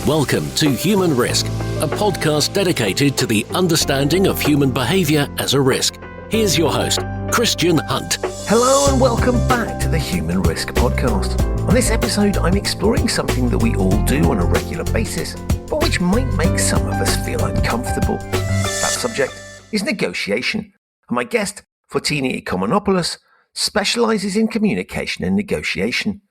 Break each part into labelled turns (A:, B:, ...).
A: Welcome to Human Risk, a podcast dedicated to the understanding of human behaviour as a risk. Here's your host, Christian Hunt.
B: Hello and welcome back to the Human Risk podcast. On this episode, I'm exploring something that we all do on a regular basis, but which might make some of us feel uncomfortable. That subject is negotiation, and my guest, Fotini Iconomopoulos, specialises in communication and negotiation.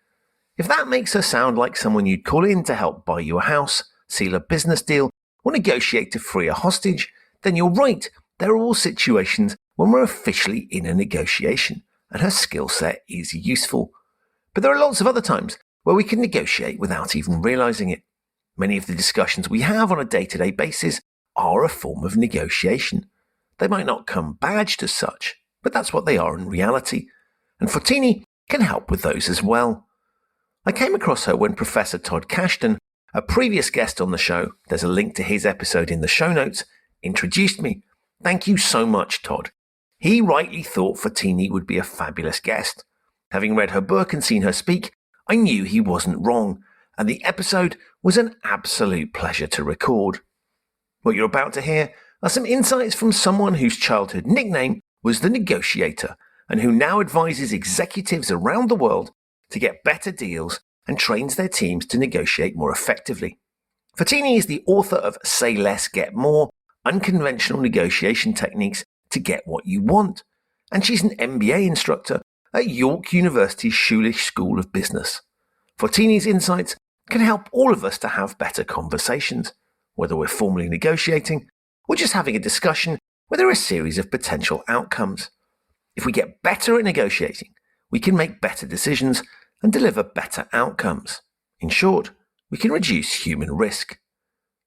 B: If that makes her sound like someone you'd call in to help buy you a house, seal a business deal, or negotiate to free a hostage, then you're right. There are all situations when we're officially in a negotiation, and her skill set is useful. But there are lots of other times where we can negotiate without even realising it. Many of the discussions we have on a day-to-day basis are a form of negotiation. They might not come badged as such, but that's what they are in reality. And Fotini can help with those as well. I came across her when Professor Todd Kashdan, a previous guest on the show, there's a link to his episode in the show notes, introduced me. Thank you so much, Todd. He rightly thought Fotini would be a fabulous guest. Having read her book and seen her speak, I knew he wasn't wrong, and the episode was an absolute pleasure to record. What you're about to hear are some insights from someone whose childhood nickname was the Negotiator, and who now advises executives around the world to get better deals and trains their teams to negotiate more effectively. Fotini is the author of Say Less, Get More, Unconventional Negotiation Techniques to Get What You Want, and she's an MBA instructor at York University's Schulich School of Business. Fotini's insights can help all of us to have better conversations, whether we're formally negotiating or just having a discussion where there are a series of potential outcomes. If we get better at negotiating, we can make better decisions and deliver better outcomes. In short, we can reduce human risk.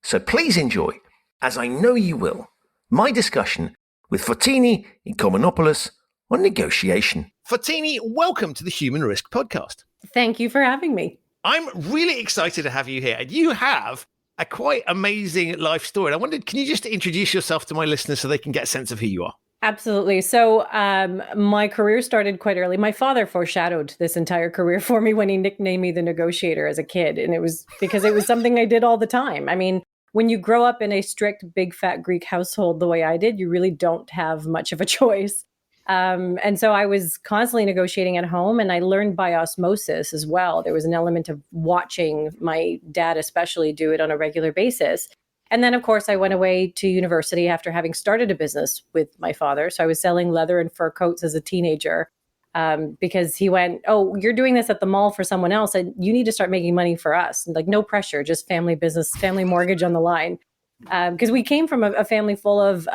B: So please enjoy, as I know you will, my discussion with Fotini Iconomopoulos on negotiation. Fotini, welcome to the Human Risk podcast.
C: Thank you for having me.
B: I'm really excited to have you here. And you have a quite amazing life story. And I wondered, can you just introduce yourself to my listeners so they can get a sense of who you are?
C: Absolutely. So my career started quite early. My father foreshadowed this entire career for me when he nicknamed me the Negotiator as a kid. And it was because it was something I did all the time. I mean, when you grow up in a strict, big, fat Greek household the way I did, you really don't have much of a choice. And so I was constantly negotiating at home, and I learned by osmosis as well. There was an element of watching my dad especially do it on a regular basis. And then, of course, I went away to university after having started a business with my father. So I was selling leather and fur coats as a teenager because he went, "Oh, you're doing this at the mall for someone else, and you need to start making money for us." And like, no pressure, just family business, family mortgage on the line. Because we came from a family full of,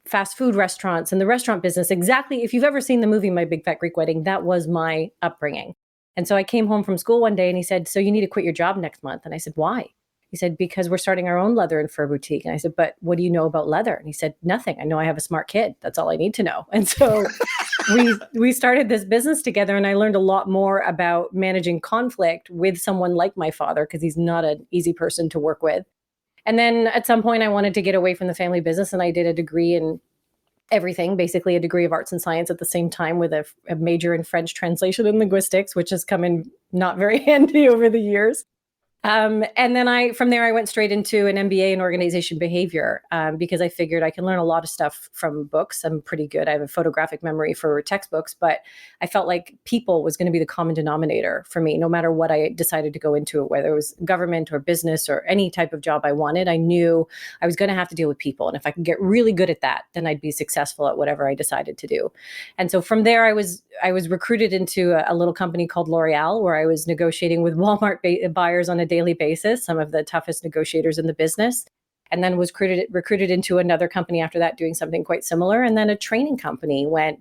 C: fast food restaurants and the restaurant business. Exactly. If you've ever seen the movie My Big Fat Greek Wedding, that was my upbringing. And so I came home from school one day and he said, "So you need to quit your job next month." And I said, "Why?" He said, "Because we're starting our own leather and fur boutique." And I said, "But what do you know about leather?" And he said, "Nothing. I know I have a smart kid. That's all I need to know." And so we started this business together, and I learned a lot more about managing conflict with someone like my father, because he's not an easy person to work with. And then at some point I wanted to get away from the family business, and I did a degree in everything, basically a degree of arts and science at the same time, with a major in French translation and linguistics, which has come in not very handy over the years. And then from there, I went straight into an MBA in organization behavior because I figured I can learn a lot of stuff from books. I'm pretty good. I have a photographic memory for textbooks, but I felt like people was going to be the common denominator for me, no matter what I decided to go into, whether it was government or business or any type of job I wanted. I knew I was going to have to deal with people. And if I could get really good at that, then I'd be successful at whatever I decided to do. And so from there, I was recruited into a little company called L'Oreal, where I was negotiating with Walmart buyers on a daily basis, some of the toughest negotiators in the business, and then was recruited into another company after that doing something quite similar. And then a training company went,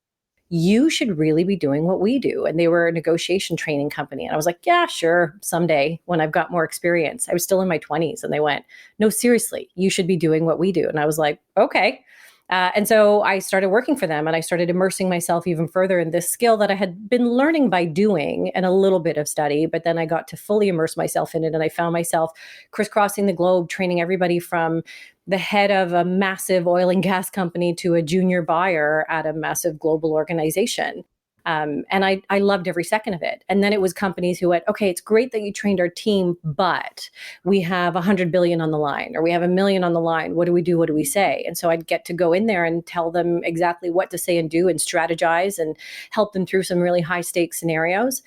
C: "You should really be doing what we do." And they were a negotiation training company. And I was like, "Yeah, sure, someday when I've got more experience." I was still in my 20s. And they went, "No, seriously, you should be doing what we do." And I was like, "Okay." And so I started working for them, and I started immersing myself even further in this skill that I had been learning by doing and a little bit of study, but then I got to fully immerse myself in it. And I found myself crisscrossing the globe, training everybody from the head of a massive oil and gas company to a junior buyer at a massive global organization. And I loved every second of it. And then it was companies who went, okay, it's great that you trained our team, but we have 100 billion on the line, or we have 1 million on the line. What do we do? What do we say? And so I'd get to go in there and tell them exactly what to say and do and strategize and help them through some really high stakes scenarios.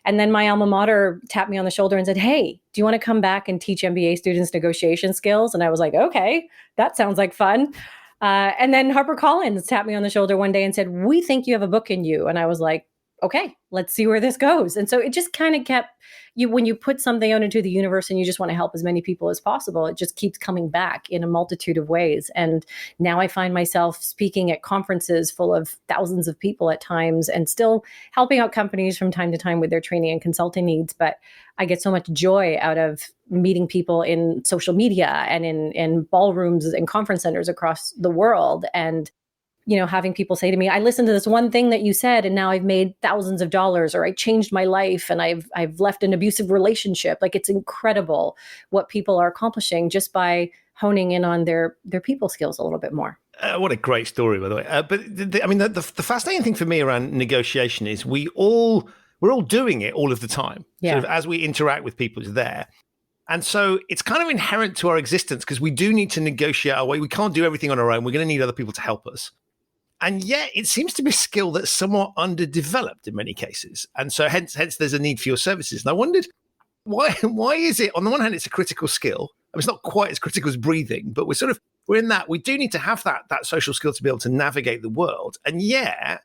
C: And then my alma mater tapped me on the shoulder and said, hey, do you want to come back and teach MBA students negotiation skills? And I was like, okay, that sounds like fun. And then HarperCollins tapped me on the shoulder one day and said, we think you have a book in you. And I was like, okay, let's see where this goes. And so it just kind of kept you, when you put something out into the universe and you just want to help as many people as possible, it just keeps coming back in a multitude of ways. And now I find myself speaking at conferences full of thousands of people at times and still helping out companies from time to time with their training and consulting needs. But I get so much joy out of meeting people in social media and in ballrooms and conference centers across the world. And having people say to me, I listened to this one thing that you said, and now I've made thousands of dollars, or I changed my life and I've left an abusive relationship. Like, it's incredible what people are accomplishing just by honing in on their people skills a little bit more.
B: What a great story, by the way. But the fascinating thing for me around negotiation is we're all doing it all of the time.
C: Yeah.
B: Sort of as we interact with people, it's there. And so it's kind of inherent to our existence because we do need to negotiate our way. We can't do everything on our own. We're going to need other people to help us. And yet it seems to be a skill that's somewhat underdeveloped in many cases. And so hence there's a need for your services. And I wondered, why is it, on the one hand, it's a critical skill. I mean, it's not quite as critical as breathing, but we're in that. We do need to have that social skill to be able to navigate the world. And yet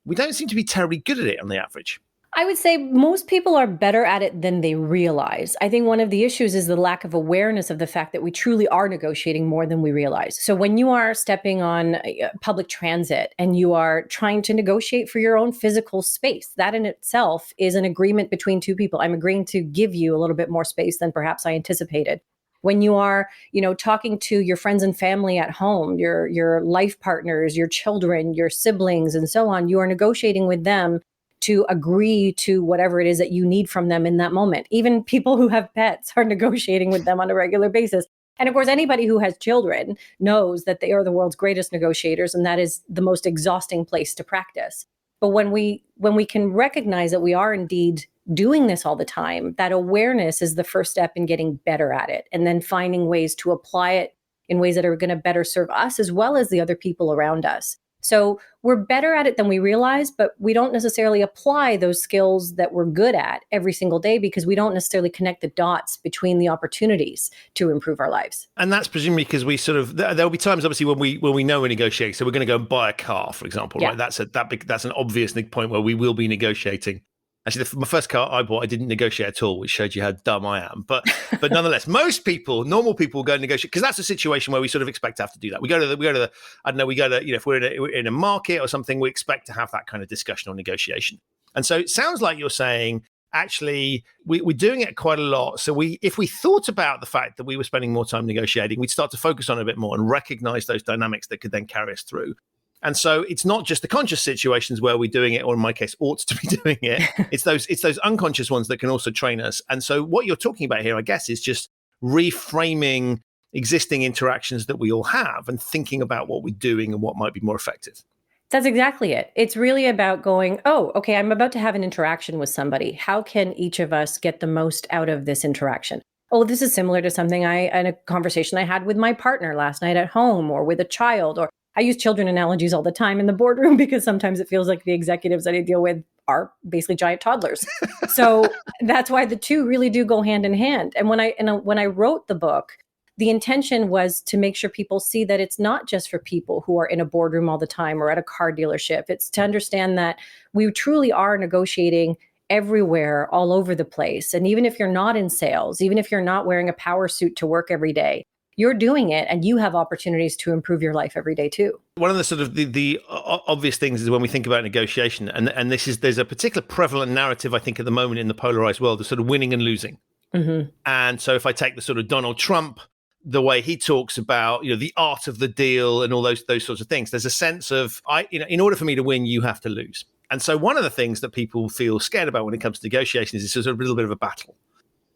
B: we don't seem to be terribly good at it on the average.
C: I would say most people are better at it than they realize. I think one of the issues is the lack of awareness of the fact that we truly are negotiating more than we realize. So when you are stepping on public transit and you are trying to negotiate for your own physical space, that in itself is an agreement between two people. I'm agreeing to give you a little bit more space than perhaps I anticipated. When you are, talking to your friends and family at home, your life partners, your children, your siblings, and so on, you are negotiating with them to agree to whatever it is that you need from them in that moment. Even people who have pets are negotiating with them on a regular basis. And of course, anybody who has children knows that they are the world's greatest negotiators, and that is the most exhausting place to practice. But when we can recognize that we are indeed doing this all the time, that awareness is the first step in getting better at it, and then finding ways to apply it in ways that are going to better serve us as well as the other people around us. So we're better at it than we realize, but we don't necessarily apply those skills that we're good at every single day because we don't necessarily connect the dots between the opportunities to improve our lives.
B: And that's presumably because we there'll be times obviously when we know we're negotiating. So we're going to go and buy a car, for example, right? That's an obvious point where we will be negotiating. Actually, my first car I bought, I didn't negotiate at all, which showed you how dumb I am. But nonetheless, most people, normal people, go and negotiate because that's a situation where we sort of expect to have to do that. We go to if we're in a market or something, we expect to have that kind of discussion or negotiation. And so it sounds like you're saying, actually, we're doing it quite a lot. So if we thought about the fact that we were spending more time negotiating, we'd start to focus on it a bit more and recognize those dynamics that could then carry us through. And so it's not just the conscious situations where we're doing it, or in my case, ought to be doing it. It's those unconscious ones that can also train us. And so what you're talking about here, I guess, is just reframing existing interactions that we all have and thinking about what we're doing and what might be more effective.
C: That's exactly it. It's really about going, oh, okay, I'm about to have an interaction with somebody. How can each of us get the most out of this interaction? Oh, this is similar to something in a conversation I had with my partner last night at home, or with a child, or I use children analogies all the time in the boardroom because sometimes it feels like the executives that I deal with are basically giant toddlers. So that's why the two really do go hand in hand. And when I wrote the book, the intention was to make sure people see that it's not just for people who are in a boardroom all the time or at a car dealership. It's to understand that we truly are negotiating everywhere, all over the place. And even if you're not in sales, even if you're not wearing a power suit to work every day, you're doing it and you have opportunities to improve your life every day too.
B: One of the sort of the obvious things is when we think about negotiation, and there's a particular prevalent narrative, I think, at the moment in the polarized world, of sort of winning and losing. Mm-hmm. And so if I take the sort of Donald Trump, the way he talks about, the art of the deal and all those sorts of things, there's a sense of, in order for me to win, you have to lose. And so one of the things that people feel scared about when it comes to negotiation is it's a little bit of a battle.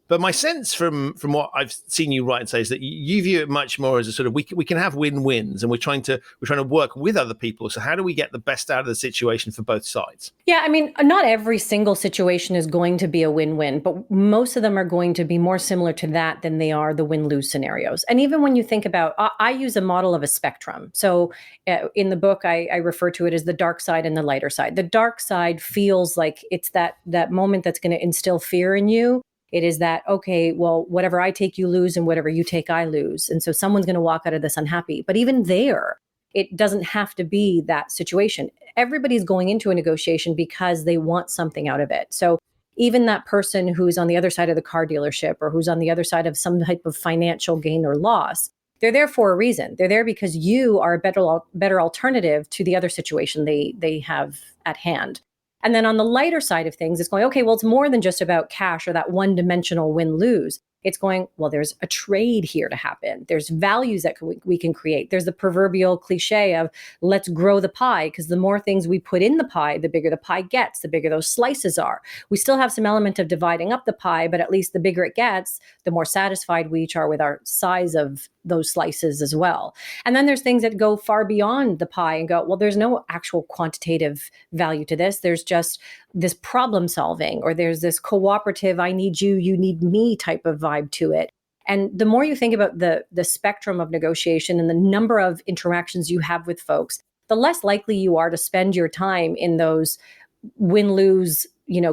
D: But my sense from what I've seen you write and say is that you view it much more as a sort of we can have win-wins, and we're trying to work with other people. So how do we get the best out of the situation for both sides?
C: Yeah, I mean, not every single situation is going to be a win-win, but most of them are going to be more similar to that than they are the win-lose scenarios. And even when you think about, I use a model of a spectrum. So in the book, I refer to it as the dark side and the lighter side. The dark side feels like it's that moment that's going to instill fear in you. It is that, okay, well, whatever I take, you lose, and whatever you take, I lose. And so someone's going to walk out of this unhappy. But even there, it doesn't have to be that situation. Everybody's going into a negotiation because they want something out of it. So even that person who's on the other side of the car dealership or who's on the other side of some type of financial gain or loss, they're there for a reason. They're there because you are a better alternative to the other situation they have at hand. And then on the lighter side of things, it's going, okay, well, it's more than just about cash or that one-dimensional win-lose. It's going, well, there's a trade here to happen. There's values that we can create. There's the proverbial cliche of let's grow the pie, because the more things we put in the pie, the bigger the pie gets, the bigger those slices are. We still have some element of dividing up the pie, but at least the bigger it gets, the more satisfied we each are with our size of those slices as well. And then there's things that go far beyond the pie and go, well, there's no actual quantitative value to this. There's just this problem solving, or there's this cooperative, I need you, you need me type of vibe to it. And the more you think about the spectrum of negotiation and the number of interactions you have with folks, the less likely you are to spend your time in those win-lose,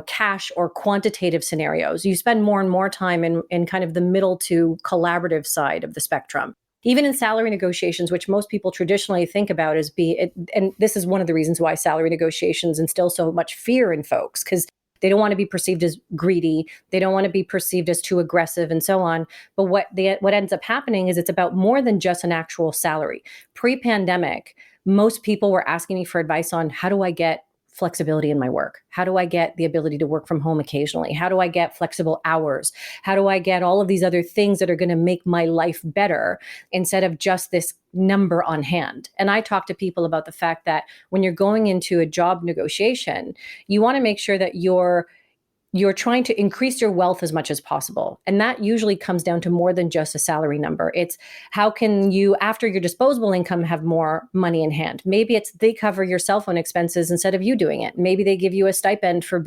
C: cash or quantitative scenarios. You spend more and more time in kind of the middle to collaborative side of the spectrum. Even in salary negotiations, which most people traditionally think about as and this is one of the reasons why salary negotiations instill so much fear in folks, because they don't want to be perceived as greedy. They don't want to be perceived as too aggressive and so on. But what ends up happening is it's about more than just an actual salary. Pre-pandemic, most people were asking me for advice on how do I get flexibility in my work? How do I get the ability to work from home occasionally? How do I get flexible hours? How do I get all of these other things that are going to make my life better instead of just this number on hand? And I talk to people about the fact that when you're going into a job negotiation, you want to make sure that you're trying to increase your wealth as much as possible. And that usually comes down to more than just a salary number. It's how can you, after your disposable income, have more money in hand? Maybe it's they cover your cell phone expenses instead of you doing it. Maybe they give you a stipend for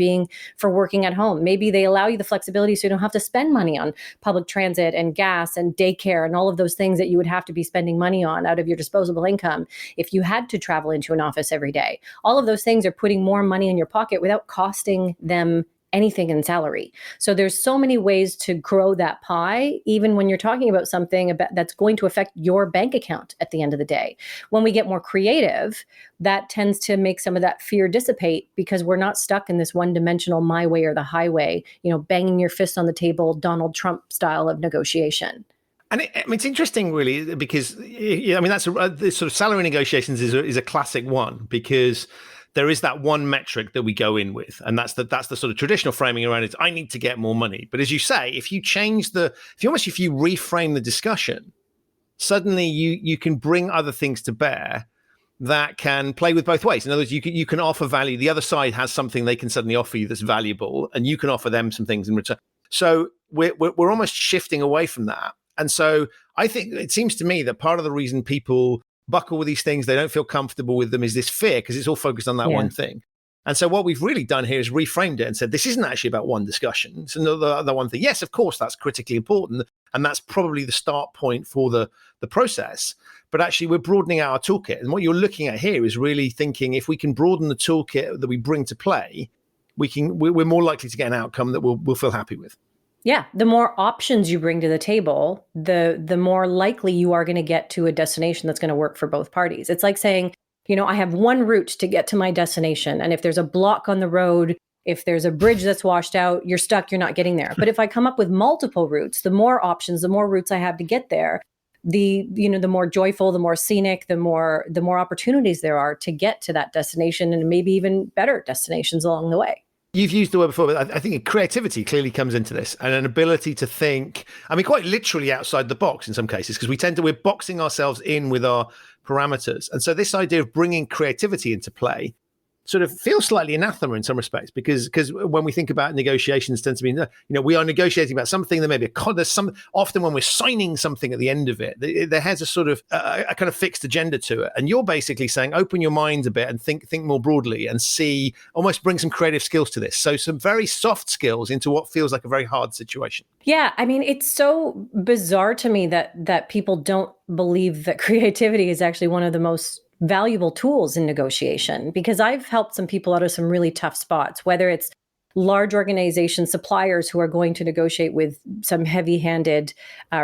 C: working at home. Maybe they allow you the flexibility so you don't have to spend money on public transit and gas and daycare and all of those things that you would have to be spending money on out of your disposable income if you had to travel into an office every day. All of those things are putting more money in your pocket without costing them anything in salary. So there's so many ways to grow that pie, even when you're talking about something that's going to affect your bank account at the end of the day. When we get more creative, that tends to make some of that fear dissipate, because we're not stuck in this one-dimensional my way or the highway, banging your fist on the table, Donald Trump style of negotiation.
D: And it's interesting, really, because that's the sort of salary negotiations is a classic one, because there is that one metric that we go in with, and that's the sort of traditional framing around it. I need to get more money. But as you say, if you reframe the discussion, suddenly you can bring other things to bear that can play with both ways. In other words, you can offer value. The other side has something they can suddenly offer you that's valuable, and you can offer them some things in return. So we're almost shifting away from that. And so I think it seems to me that part of the reason people buckle with these things, they don't feel comfortable with them, is this fear, because it's all focused on that one thing. And so what we've really done here is reframed it and said, this isn't actually about one discussion. It's another one thing. Yes, of course, that's critically important. And that's probably the start point for the process. But actually, we're broadening out our toolkit. And what you're looking at here is really thinking, if we can broaden the toolkit that we bring to play, we're more likely to get an outcome that we'll feel happy with.
C: Yeah, the more options you bring to the table, the more likely you are going to get to a destination that's going to work for both parties. It's like saying, I have one route to get to my destination. And if there's a block on the road, if there's a bridge that's washed out, you're stuck, you're not getting there. But if I come up with multiple routes, the more options, the more routes I have to get there, the more joyful, the more scenic, the more opportunities there are to get to that destination, and maybe even better destinations along the way.
D: You've used the word before, but I think creativity clearly comes into this, and an ability to think, quite literally outside the box in some cases, because we're boxing ourselves in with our parameters. And so this idea of bringing creativity into play sort of feels slightly anathema in some respects, because when we think about negotiations, tend to be, we are negotiating about something. There may be there's some, often when we're signing something at the end of it, there has a sort of a kind of fixed agenda to it. And you're basically saying, open your minds a bit and think more broadly and see, almost bring some creative skills to this. So some very soft skills into what feels like a very hard situation.
C: Yeah, I mean, it's so bizarre to me that people don't believe that creativity is actually one of the most valuable tools in negotiation, because I've helped some people out of some really tough spots, whether it's large organization suppliers who are going to negotiate with some heavy-handed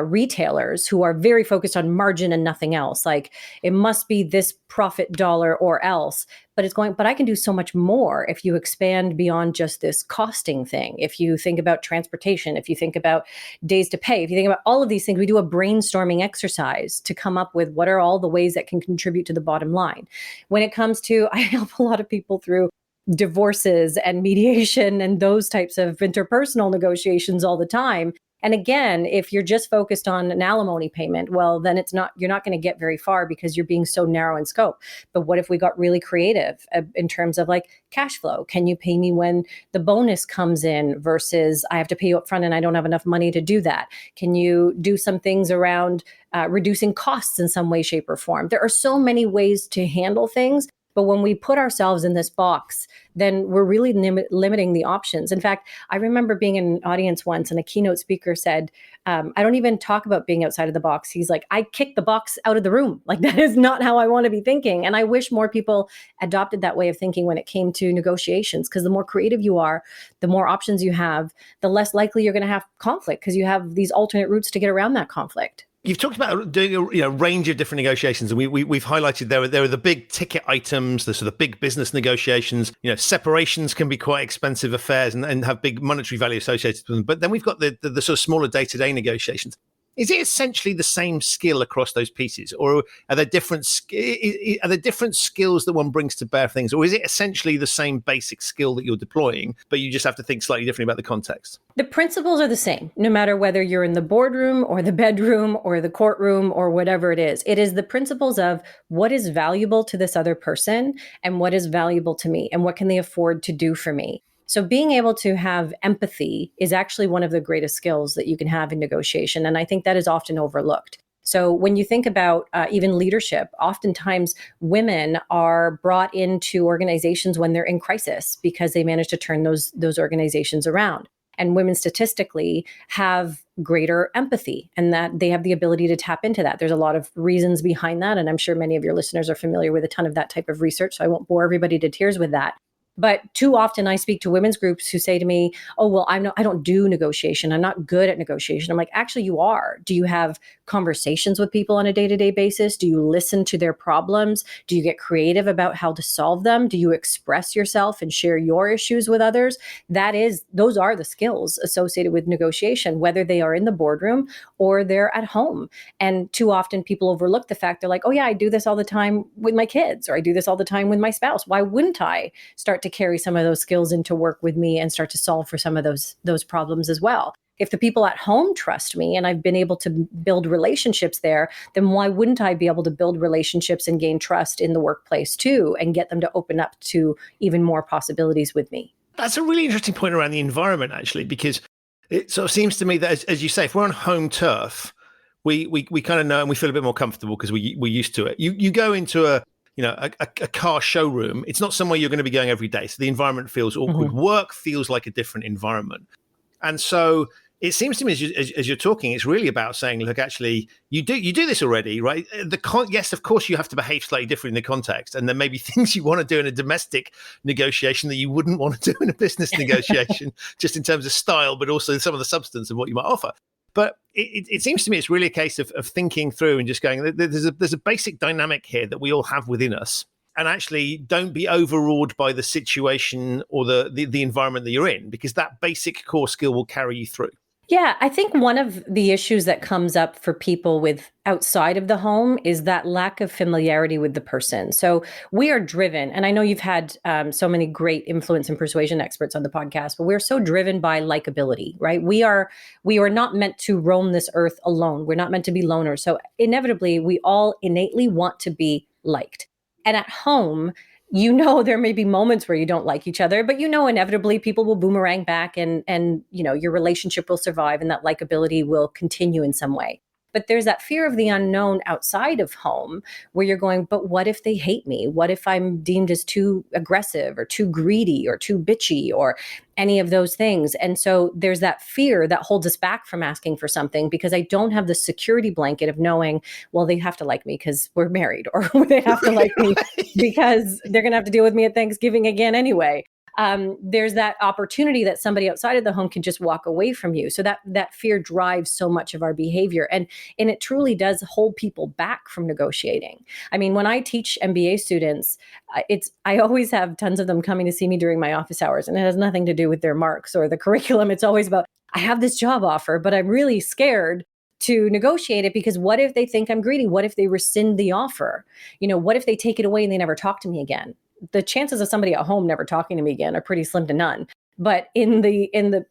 C: retailers who are very focused on margin and nothing else. Like, it must be this profit dollar or else. But I can do so much more if you expand beyond just this costing thing. If you think about transportation, if you think about days to pay, if you think about all of these things, we do a brainstorming exercise to come up with what are all the ways that can contribute to the bottom line. When it comes to, I help a lot of people through divorces and mediation and those types of interpersonal negotiations all the time. And again, if you're just focused on an alimony payment, well, then you're not going to get very far because you're being so narrow in scope. But what if we got really creative in terms of like cash flow? Can you pay me when the bonus comes in versus I have to pay you up front and I don't have enough money to do that? Can you do some things around reducing costs in some way, shape, or form? There are so many ways to handle things. But when we put ourselves in this box, then we're really limiting the options. In fact, I remember being in an audience once and a keynote speaker said, I don't even talk about being outside of the box. He's like, I kick the box out of the room. Like, that is not how I want to be thinking. And I wish more people adopted that way of thinking when it came to negotiations, because the more creative you are, the more options you have, the less likely you're going to have conflict because you have these alternate routes to get around that conflict.
D: You've talked about doing a range of different negotiations, and we've highlighted there are the big ticket items, the sort of big business negotiations. Separations can be quite expensive affairs and have big monetary value associated with them. But then we've got the sort of smaller day-to-day negotiations. Is it essentially the same skill across those pieces, or are there different skills that one brings to bear things, or is it essentially the same basic skill that you're deploying, but you just have to think slightly differently about the context?
C: The principles are the same, no matter whether you're in the boardroom or the bedroom or the courtroom or whatever it is. It is the principles of what is valuable to this other person and what is valuable to me and what can they afford to do for me. So being able to have empathy is actually one of the greatest skills that you can have in negotiation. And I think that is often overlooked. So when you think about even leadership, oftentimes women are brought into organizations when they're in crisis because they manage to turn those organizations around. And women statistically have greater empathy and that they have the ability to tap into that. There's a lot of reasons behind that. And I'm sure many of your listeners are familiar with a ton of that type of research. So I won't bore everybody to tears with that. But too often I speak to women's groups who say to me, oh, well, I don't do negotiation. I'm not good at negotiation. I'm like, actually, you are. Do you have conversations with people on a day-to-day basis? Do you listen to their problems? Do you get creative about how to solve them? Do you express yourself and share your issues with others? Those are the skills associated with negotiation, whether they are in the boardroom or they're at home. And too often people overlook the fact they're like, oh yeah, I do this all the time with my kids, or I do this all the time with my spouse. Why wouldn't I start to carry some of those skills into work with me and start to solve for some of those problems as well? If the people at home trust me and I've been able to build relationships there, then why wouldn't I be able to build relationships and gain trust in the workplace too, and get them to open up to even more possibilities with me?
D: That's a really interesting point around the environment, actually, because it sort of seems to me that, as you say, if we're on home turf, we kind of know and we feel a bit more comfortable because we're used to it. You go into a car showroom, it's not somewhere you're going to be going every day. So the environment feels awkward. Mm-hmm. Work feels like a different environment. And so it seems to me as you're talking, it's really about saying, look, actually, you do this already, right? Yes, of course, you have to behave slightly different in the context. And there may be things you want to do in a domestic negotiation that you wouldn't want to do in a business negotiation, just in terms of style, but also some of the substance of what you might offer. But it seems to me it's really a case of thinking through and just going, there's a basic dynamic here that we all have within us. And actually don't be overawed by the situation or the environment that you're in, because that basic core skill will carry you through.
C: Yeah, I think one of the issues that comes up for people with outside of the home is that lack of familiarity with the person. So we are driven, and I know you've had so many great influence and persuasion experts on the podcast, but we're so driven by likability, right? We are not meant to roam this earth alone. We're not meant to be loners. So inevitably, we all innately want to be liked. And at home, you know, there may be moments where you don't like each other, but you know, inevitably people will boomerang back and, you know, your relationship will survive and that likability will continue in some way. But there's that fear of the unknown outside of home where you're going, but what if they hate me? What if I'm deemed as too aggressive or too greedy or too bitchy or any of those things? And so there's that fear that holds us back from asking for something because I don't have the security blanket of knowing, well, they have to like me because we're married, or they have to like me because they're going to have to deal with me at Thanksgiving again anyway. There's that opportunity that somebody outside of the home can just walk away from you. So that fear drives so much of our behavior, and it truly does hold people back from negotiating. I mean, when I teach MBA students, I always have tons of them coming to see me during my office hours, and it has nothing to do with their marks or the curriculum. It's always about, I have this job offer, but I'm really scared to negotiate it because what if they think I'm greedy? What if they rescind the offer? You know, what if they take it away and they never talk to me again? The chances of somebody at home never talking to me again are pretty slim to none. But in the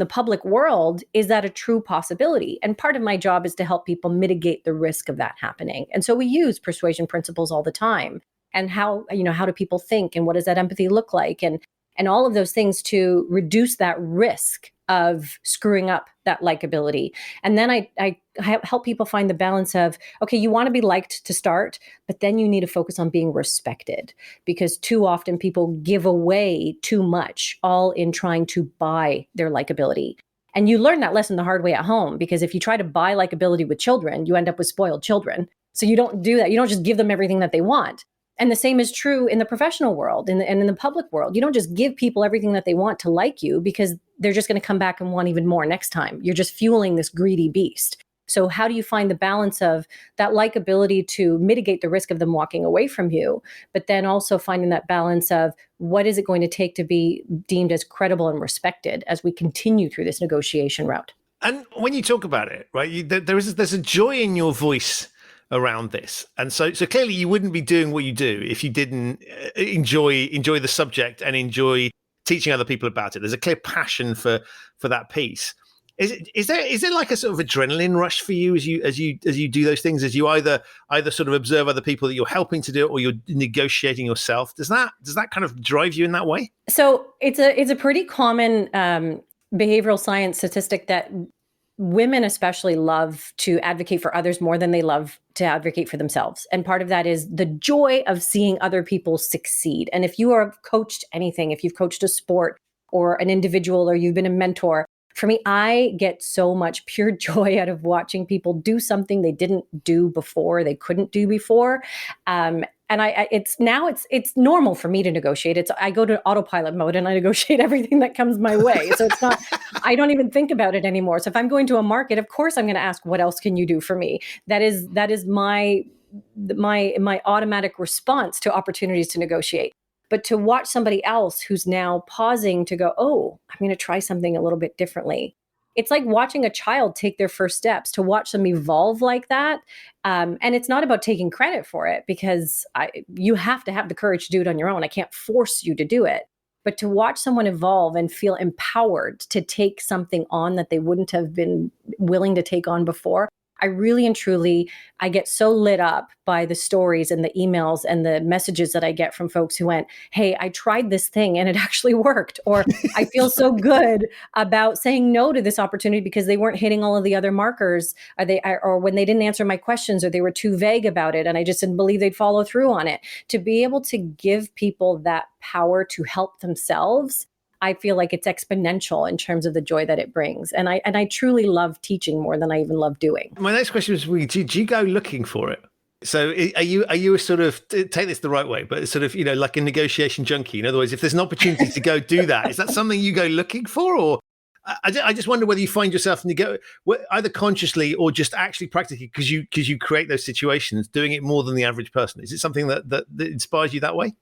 C: public world, is that a true possibility? And part of my job is to help people mitigate the risk of that happening. And so we use persuasion principles all the time. And how do people think, and what does that empathy look like? And all of those things to reduce that risk of screwing up that likability. And then I help people find the balance of, okay, you want to be liked to start, but then you need to focus on being respected, because too often people give away too much, all in trying to buy their likability. And you learn that lesson the hard way at home, because if you try to buy likability with children, you end up with spoiled children. So you don't do that. You don't just give them everything that they want. And the same is true in the professional world and in the public world. You don't just give people everything that they want to like you, because they're just going to come back and want even more next time. You're just fueling this greedy beast. So how do you find the balance of that likability to mitigate the risk of them walking away from you, but then also finding that balance of what is it going to take to be deemed as credible and respected as we continue through this negotiation route?
D: And when you talk about it, right, there's a joy in your voice around this, and so clearly you wouldn't be doing what you do if you didn't enjoy the subject and enjoy teaching other people about it. There's a clear passion for that piece. Is there like a sort of adrenaline rush for you as you do those things, as you either sort of observe other people that you're helping to do it, or you're negotiating yourself? Does that kind of drive you in that way?
C: So it's a pretty common behavioral science statistic that women especially love to advocate for others more than they love to advocate for themselves. And part of that is the joy of seeing other people succeed. And if you are coached anything, if you've coached a sport or an individual, or you've been a mentor, for me, I get so much pure joy out of watching people do something they didn't do before, they couldn't do before. And it's normal for me to negotiate. I go to autopilot mode and I negotiate everything that comes my way. So it's not, I don't even think about it anymore. So if I'm going to a market, of course I'm going to ask, what else can you do for me? That is my automatic response to opportunities to negotiate. But to watch somebody else who's now pausing to go, oh, I'm going to try something a little bit differently. It's like watching a child take their first steps, to watch them evolve like that. And it's not about taking credit for it, because you have to have the courage to do it on your own. I can't force you to do it. But to watch someone evolve and feel empowered to take something on that they wouldn't have been willing to take on before, I really and truly, I get so lit up by the stories and the emails and the messages that I get from folks who went, hey, I tried this thing and it actually worked. Or I feel so good about saying no to this opportunity because they weren't hitting all of the other markers, or when they didn't answer my questions, or they were too vague about it and I just didn't believe they'd follow through on it. To be able to give people that power to help themselves, I feel like it's exponential in terms of the joy that it brings. And I truly love teaching more than I even love doing.
D: My next question is, do you go looking for it? So are you a sort of, take this the right way, but sort of, like a negotiation junkie? In other words, if there's an opportunity to go do that, is that something you go looking for? Or I just wonder whether you find yourself either consciously or just actually practically, because you create those situations, doing it more than the average person. Is it something that inspires you that way?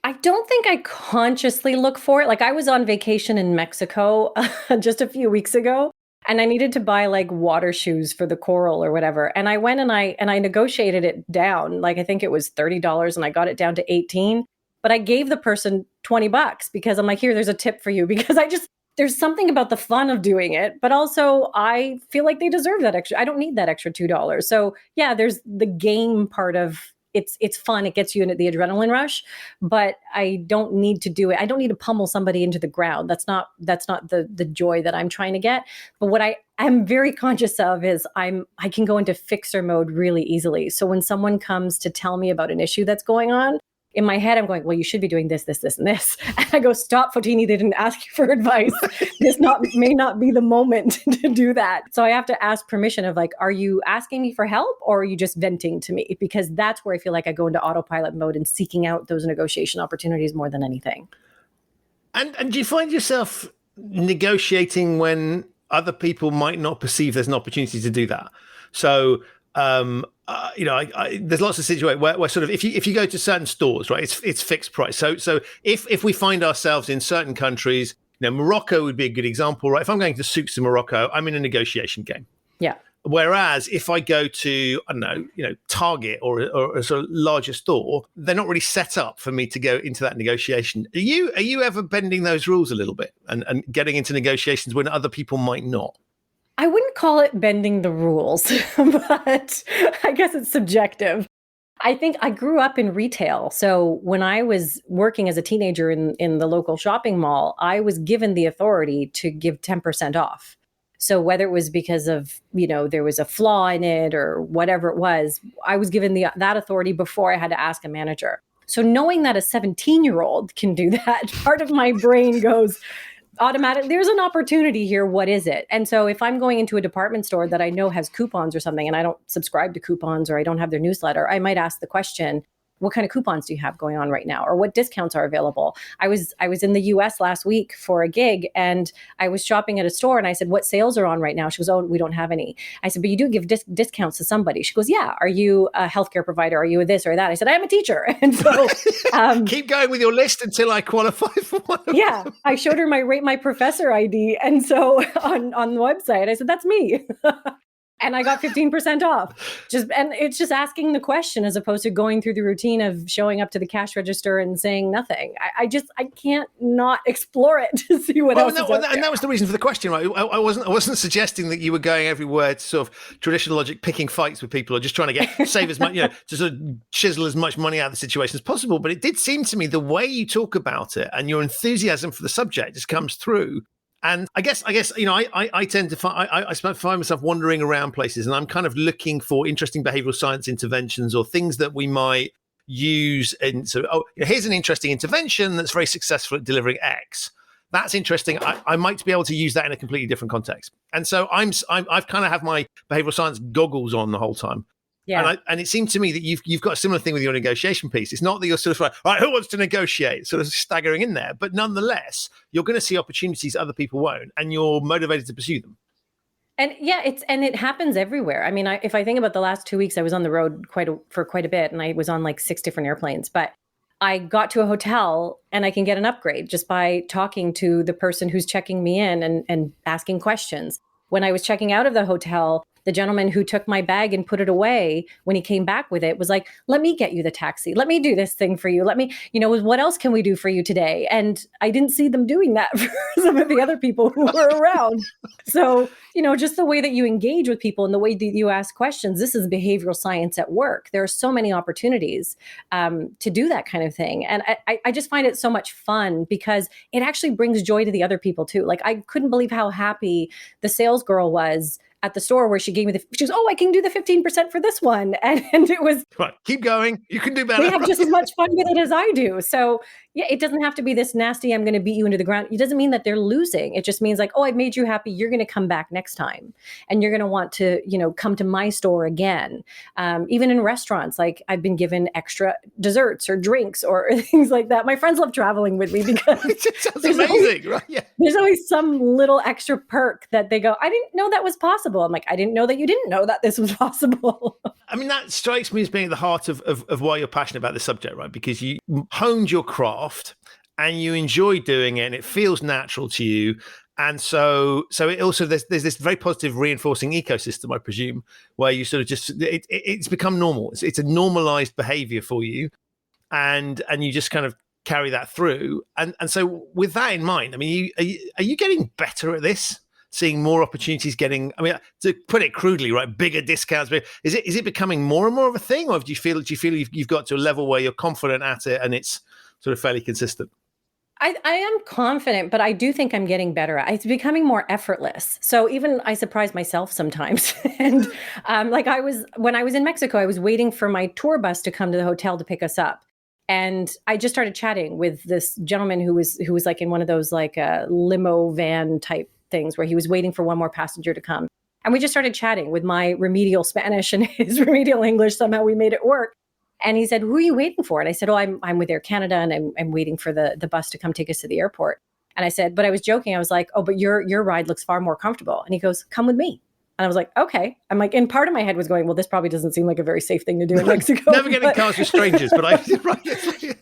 C: I don't think I consciously look for it. Like, I was on vacation in Mexico just a few weeks ago, and I needed to buy like water shoes for the coral or whatever. And I went and I negotiated it down. Like, I think it was $30 and I got it down to $18, but I gave the person $20 because I'm like, here, there's a tip for you, because there's something about the fun of doing it, but also I feel like they deserve that extra. I don't need that extra $2. So yeah, there's the game part of it's fun. It gets you into the adrenaline rush, but I don't need to do it. I don't need to pummel somebody into the ground. That's not the joy that I'm trying to get. But what I am very conscious of is I can go into fixer mode really easily. So when someone comes to tell me about an issue that's going on, in my head, I'm going, well, you should be doing this, this, this, and this. And I go, stop, Fotini, they didn't ask you for advice. This may not be the moment to do that. So I have to ask permission of like, are you asking me for help or are you just venting to me? Because that's where I feel like I go into autopilot mode and seeking out those negotiation opportunities more than anything.
D: And do you find yourself negotiating when other people might not perceive there's an opportunity to do that? So, there's lots of situations where sort of if you go to certain stores, right, it's fixed price. So if we find ourselves in certain countries, Morocco would be a good example, right? If I'm going to souks in Morocco, I'm in a negotiation game.
C: Yeah.
D: Whereas if I go to, I don't know, Target or a sort of larger store, they're not really set up for me to go into that negotiation. Are you ever bending those rules a little bit and getting into negotiations when other people might not?
C: I wouldn't call it bending the rules, but I guess it's subjective. I think I grew up in retail. So when I was working as a teenager in the local shopping mall, I was given the authority to give 10% off. So whether it was because of, there was a flaw in it or whatever it was, I was given that authority before I had to ask a manager. So knowing that a 17-year-old can do that, part of my brain goes, automatically, there's an opportunity here. What is it? And so if I'm going into a department store that I know has coupons or something, and I don't subscribe to coupons or I don't have their newsletter, I might ask the question, what kind of coupons do you have going on right now? Or what discounts are available? I was in the US last week for a gig and I was shopping at a store and I said, what sales are on right now? She goes, oh, we don't have any. I said, but you do give discounts to somebody. She goes, yeah. Are you a healthcare provider? Are you a this or that? I said, I am a teacher. And so
D: keep going with your list until I qualify for one of
C: yeah,
D: them.
C: I showed her my Rate My Professor ID. And so on the website, I said, that's me. And I got 15% off. And it's just asking the question as opposed to going through the routine of showing up to the cash register and saying nothing. I can't not explore it to see what else is out there.
D: And that was the reason for the question, right? I wasn't suggesting that you were going everywhere to sort of traditional logic, picking fights with people or just trying to save as much, to sort of chisel as much money out of the situation as possible. But it did seem to me the way you talk about it and your enthusiasm for the subject just comes through. And I guess I tend to find myself wandering around places and I'm kind of looking for interesting behavioral science interventions or things that we might use. And so, here's an interesting intervention that's very successful at delivering X. That's interesting. I might be able to use that in a completely different context. And so I've kind of have my behavioral science goggles on the whole time.
C: Yeah.
D: And it seemed to me that you've got a similar thing with your negotiation piece. It's not that you're sort of like, all right, who wants to negotiate? Sort of staggering in there. But nonetheless, you're going to see opportunities other people won't, and you're motivated to pursue them.
C: And yeah, it happens everywhere. I mean, if I think about the last 2 weeks, I was on the road for quite a bit, and I was on like 6 different airplanes. But I got to a hotel and I can get an upgrade just by talking to the person who's checking me in and asking questions. When I was checking out of the hotel, the gentleman who took my bag and put it away, when he came back with it, was like, let me get you the taxi. Let me do this thing for you. Let me, what else can we do for you today? And I didn't see them doing that for some of the other people who were around. So, just the way that you engage with people and the way that you ask questions, this is behavioral science at work. There are so many opportunities to do that kind of thing. And I just find it so much fun because it actually brings joy to the other people too. Like I couldn't believe how happy the sales girl was at the store where she gave me she goes, oh, I can do the 15% for this one. And it was,
D: come on, keep going. You can do better.
C: They have just as much fun with it as I do. So yeah, it doesn't have to be this nasty, I'm going to beat you into the ground. It doesn't mean that they're losing. It just means like, oh, I've made you happy. You're going to come back next time. And you're going to want to, come to my store again. Even in restaurants, like I've been given extra desserts or drinks or things like that. My friends love traveling with me because
D: it sounds amazing, right? Yeah.
C: There's always some little extra perk that they go, I didn't know that was possible. I'm like, I didn't know that you didn't know that this was possible.
D: I mean, that strikes me as being at the heart of why you're passionate about this subject, right? Because you honed your craft and you enjoy doing it and it feels natural to you. And so it also, there's this very positive reinforcing ecosystem, I presume, where you sort of just, it's become normal. It's a normalized behavior for you. And you just kind of carry that through. And so with that in mind, I mean, are you getting better at this? seeing more opportunities getting, I mean, to put it crudely, right, bigger discounts. But is it becoming more and more of a thing, or do you feel you've got to a level where you're confident at it and it's sort of fairly consistent?
C: I am confident, but I do think I'm getting better at it. It's becoming more effortless. So even I surprise myself sometimes. And like when I was in Mexico, I was waiting for my tour bus to come to the hotel to pick us up. And I just started chatting with this gentleman who was like in one of those like limo van type things where he was waiting for one more passenger to come. And we just started chatting with my remedial Spanish and his remedial English. Somehow we made it work. And he said, "Who are you waiting for?" And I said, "Oh, I'm with Air Canada, and I'm waiting for the bus to come take us to the airport." And I said, but I was joking. I was like, "Oh, but your ride looks far more comfortable." And he goes, "Come with me." And I was like, "Okay." I'm like, and part of my head was going, well, this probably doesn't seem like a very safe thing to do in Mexico.
D: Never getting cars with strangers, but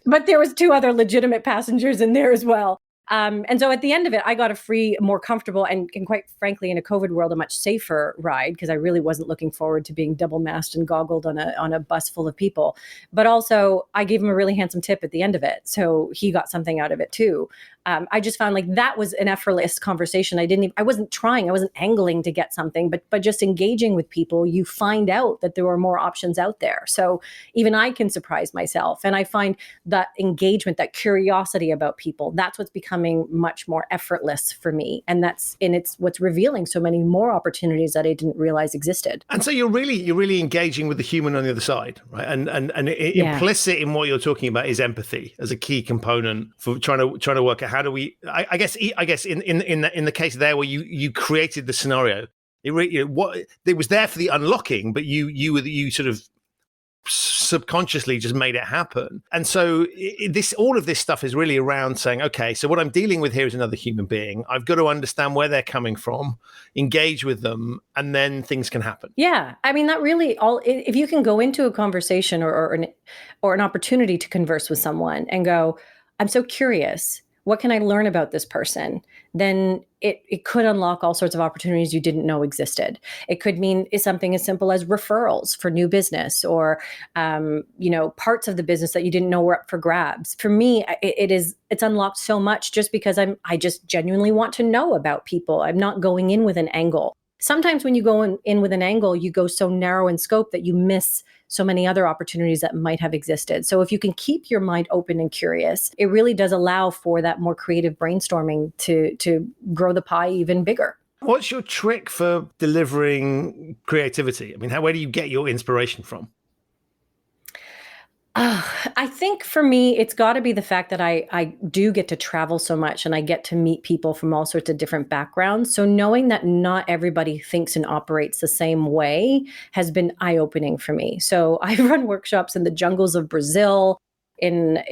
C: but there was 2 other legitimate passengers in there as well. And so at the end of it, I got a free, more comfortable, and quite frankly, in a COVID world, a much safer ride, because I really wasn't looking forward to being double masked and goggled on a bus full of people. But also, I gave him a really handsome tip at the end of it, so he got something out of it too. I just found like that was an effortless conversation. I wasn't trying, I wasn't angling to get something, but just engaging with people, you find out that there are more options out there. So even I can surprise myself, and I find that engagement, that curiosity about people, that's what's becoming much more effortless for me, and it's what's revealing so many more opportunities that I didn't realize existed.
D: And so you're really engaging with the human on the other side, right? And implicit in what you're talking about is empathy as a key component for trying to work out how do we. I guess in the case there where you created the scenario, it was there for the unlocking, but you sort of subconsciously just made it happen. And so all of this stuff is really around saying, okay, so what I'm dealing with here is another human being. I've got to understand where they're coming from, engage with them, and then things can happen.
C: Yeah. I mean, that really if you can go into a conversation or an opportunity to converse with someone and go, "I'm so curious, what can I learn about this person?" Then it could unlock all sorts of opportunities you didn't know existed. It could mean something as simple as referrals for new business, or parts of the business that you didn't know were up for grabs. For me, it's unlocked so much just because I just genuinely want to know about people. I'm not going in with an angle. Sometimes when you go in with an angle, you go so narrow in scope that you miss so many other opportunities that might have existed. So if you can keep your mind open and curious, it really does allow for that more creative brainstorming to grow the pie even bigger.
D: What's your trick for delivering creativity? I mean, where do you get your inspiration from?
C: I think for me, it's got to be the fact that I do get to travel so much, and I get to meet people from all sorts of different backgrounds. So knowing that not everybody thinks and operates the same way has been eye-opening for me. So I run workshops in the jungles of Brazil, in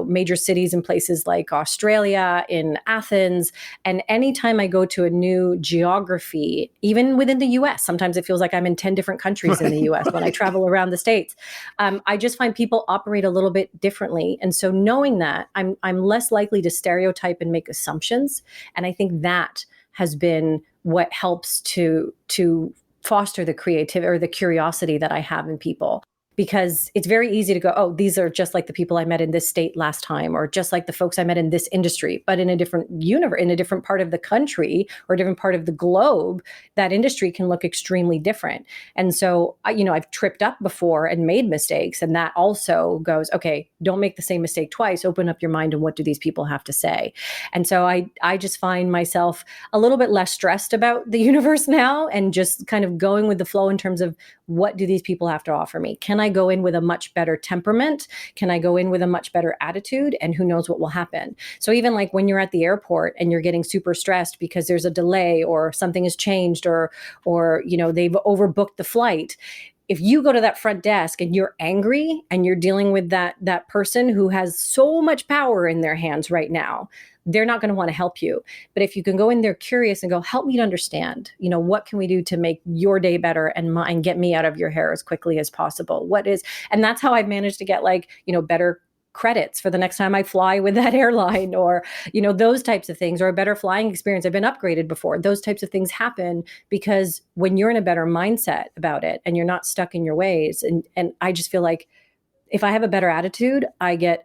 C: major cities and places like Australia, in Athens. And anytime I go to a new geography, even within the US, sometimes it feels like I'm in 10 different countries in the US when I travel around the States. I just find people operate a little bit differently. And so knowing that, I'm less likely to stereotype and make assumptions. And I think that has been what helps to foster the creativity or the curiosity that I have in people. Because it's very easy to go, "Oh, these are just like the people I met in this state last time, or just like the folks I met in this industry." But in a different universe, in a different part of the country or a different part of the globe, that industry can look extremely different. And so, I've tripped up before and made mistakes. And that also goes, okay, don't make the same mistake twice. Open up your mind and what do these people have to say? And so I just find myself a little bit less stressed about the universe now, and just kind of going with the flow in terms of, what do these people have to offer me? Can I go in with a much better temperament? Can I go in with a much better attitude? And who knows what will happen? So even like when you're at the airport and you're getting super stressed because there's a delay or something has changed or they've overbooked the flight. If you go to that front desk and you're angry and you're dealing with that person who has so much power in their hands right now, they're not going to want to help you. But if you can go in there curious and go, "Help me to understand, what can we do to make your day better and get me out of your hair as quickly as possible?" And that's how I've managed to get better credits for the next time I fly with that airline, or, those types of things, or a better flying experience. I've been upgraded before. Those types of things happen because when you're in a better mindset about it and you're not stuck in your ways. And I just feel like if I have a better attitude, I get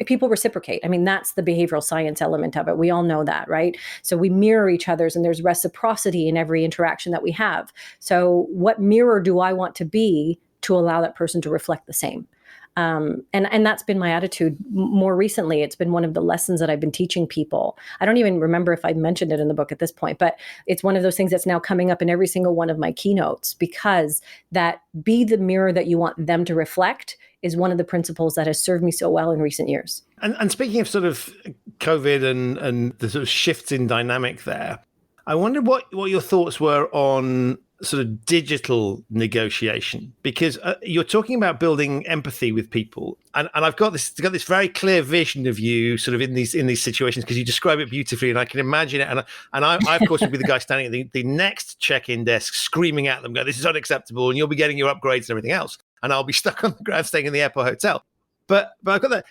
C: people reciprocate. I mean, that's the behavioral science element of it. We all know that, right? So we mirror each other's, and there's reciprocity in every interaction that we have. So what mirror do I want to be to allow that person to reflect the same? And that's been my attitude more recently. It's been one of the lessons that I've been teaching people. I don't even remember if I mentioned it in the book at this point, but it's one of those things that's now coming up in every single one of my keynotes, because that be the mirror that you want them to reflect is one of the principles that has served me so well in recent years.
D: And speaking of sort of COVID and the sort of shifts in dynamic there, I wondered what your thoughts were on sort of digital negotiation, because you're talking about building empathy with people, and I've got this very clear vision of you sort of in these situations, because you describe it beautifully, and I can imagine it. And I of course would be the guy standing at the next check-in desk, screaming at them, "Go, this is unacceptable!" And you'll be getting your upgrades and everything else, and I'll be stuck on the ground staying in the airport hotel. But I've got